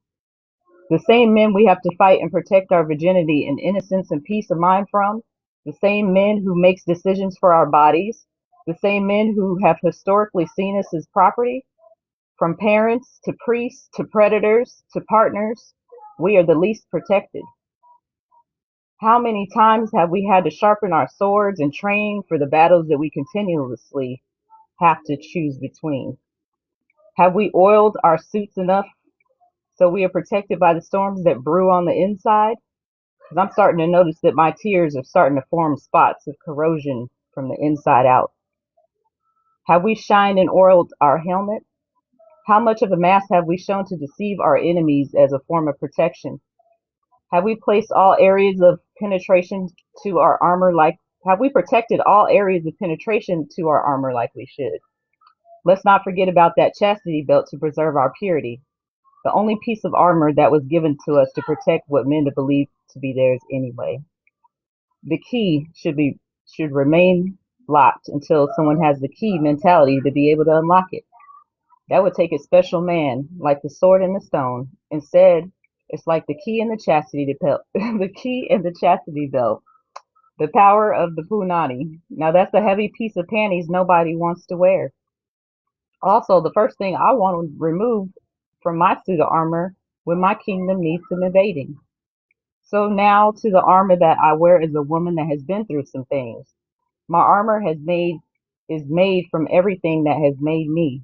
the same men we have to fight and protect our virginity and innocence and peace of mind from, the same men who makes decisions for our bodies, the same men who have historically seen us as property, from parents to priests to predators to partners, we are the least protected. How many times have we had to sharpen our swords and train for the battles that we continuously have to choose between? Have we oiled our suits enough so we are protected by the storms that brew on the inside? Because I'm starting to notice that my tears are starting to form spots of corrosion from the inside out. Have we shined and oiled our helmet? How much of a mask have we shown to deceive our enemies as a form of protection? Have we placed all areas of penetration to our armor like have we protected all areas of penetration to our armor like we should? Let's not forget about that chastity belt to preserve our purity, the only piece of armor that was given to us to protect what men believe to be theirs anyway. The key should remain locked until someone has the key mentality to be able to unlock it. That would take a special man, like the sword and the stone. Instead, it's like the key and the chastity belt. The key and the chastity belt. The power of the punani. Now that's a heavy piece of panties nobody wants to wear. Also, the first thing I want to remove from my suit of armor when my kingdom needs some invading. So now to the armor that I wear as a woman that has been through some things. My armor is made from everything that has made me.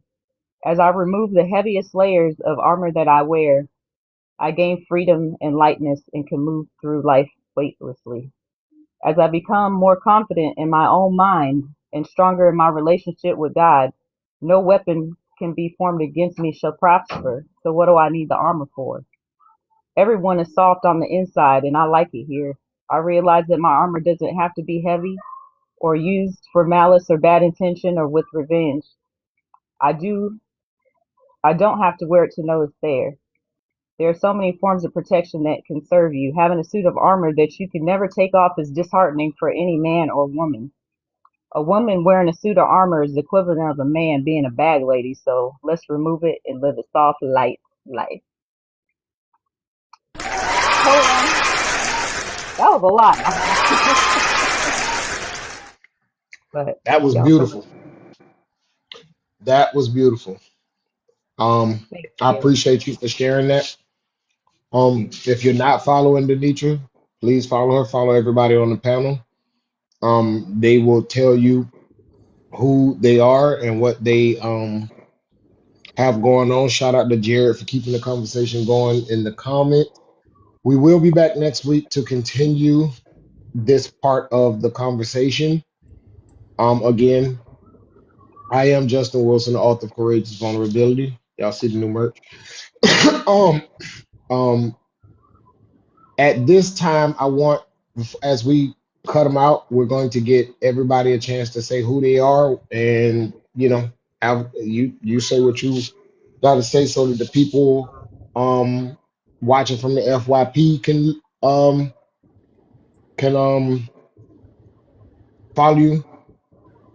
As I remove the heaviest layers of armor that I wear, I gain freedom and lightness and can move through life weightlessly. As I become more confident in my own mind and stronger in my relationship with God, no weapon can be formed against me shall prosper. So what do I need the armor for? Everyone is soft on the inside and I like it here. I realize that my armor doesn't have to be heavy or used for malice or bad intention or with revenge. I do I don't have to wear it to know it's there. There are so many forms of protection that can serve you. Having a suit of armor that you can never take off is disheartening for any man or woman. A woman wearing a suit of armor is the equivalent of a man being a bag lady, so let's remove it and live a soft, light life. Poem. That was a lot. But That was y'all so beautiful. That was beautiful. thank I you. appreciate you for sharing that. If you're not following Denitra, please follow her. Follow everybody on the panel. They will tell you who they are and what they have going on. Shout out to Jared for keeping the conversation going in the comment. We will be back next week to continue this part of the conversation. Again, I am Justin Wilson, the author of Courageous Vulnerability. Y'all see the new merch. um, um, at this time, I want, as we cut them out, we're going to get everybody a chance to say who they are, and have you say what you got to say so that the people watching from the FYP can follow you,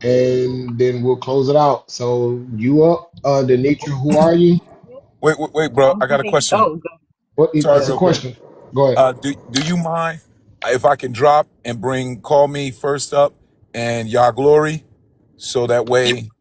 and then we'll close it out. So you up, Denitra? Who are you? Wait, bro. I'm I got a Denise. question. Oh, What? Sorry, It's a real quick. question. Go ahead. Do you mind if I can drop and call me first up and Yah Glory, so that way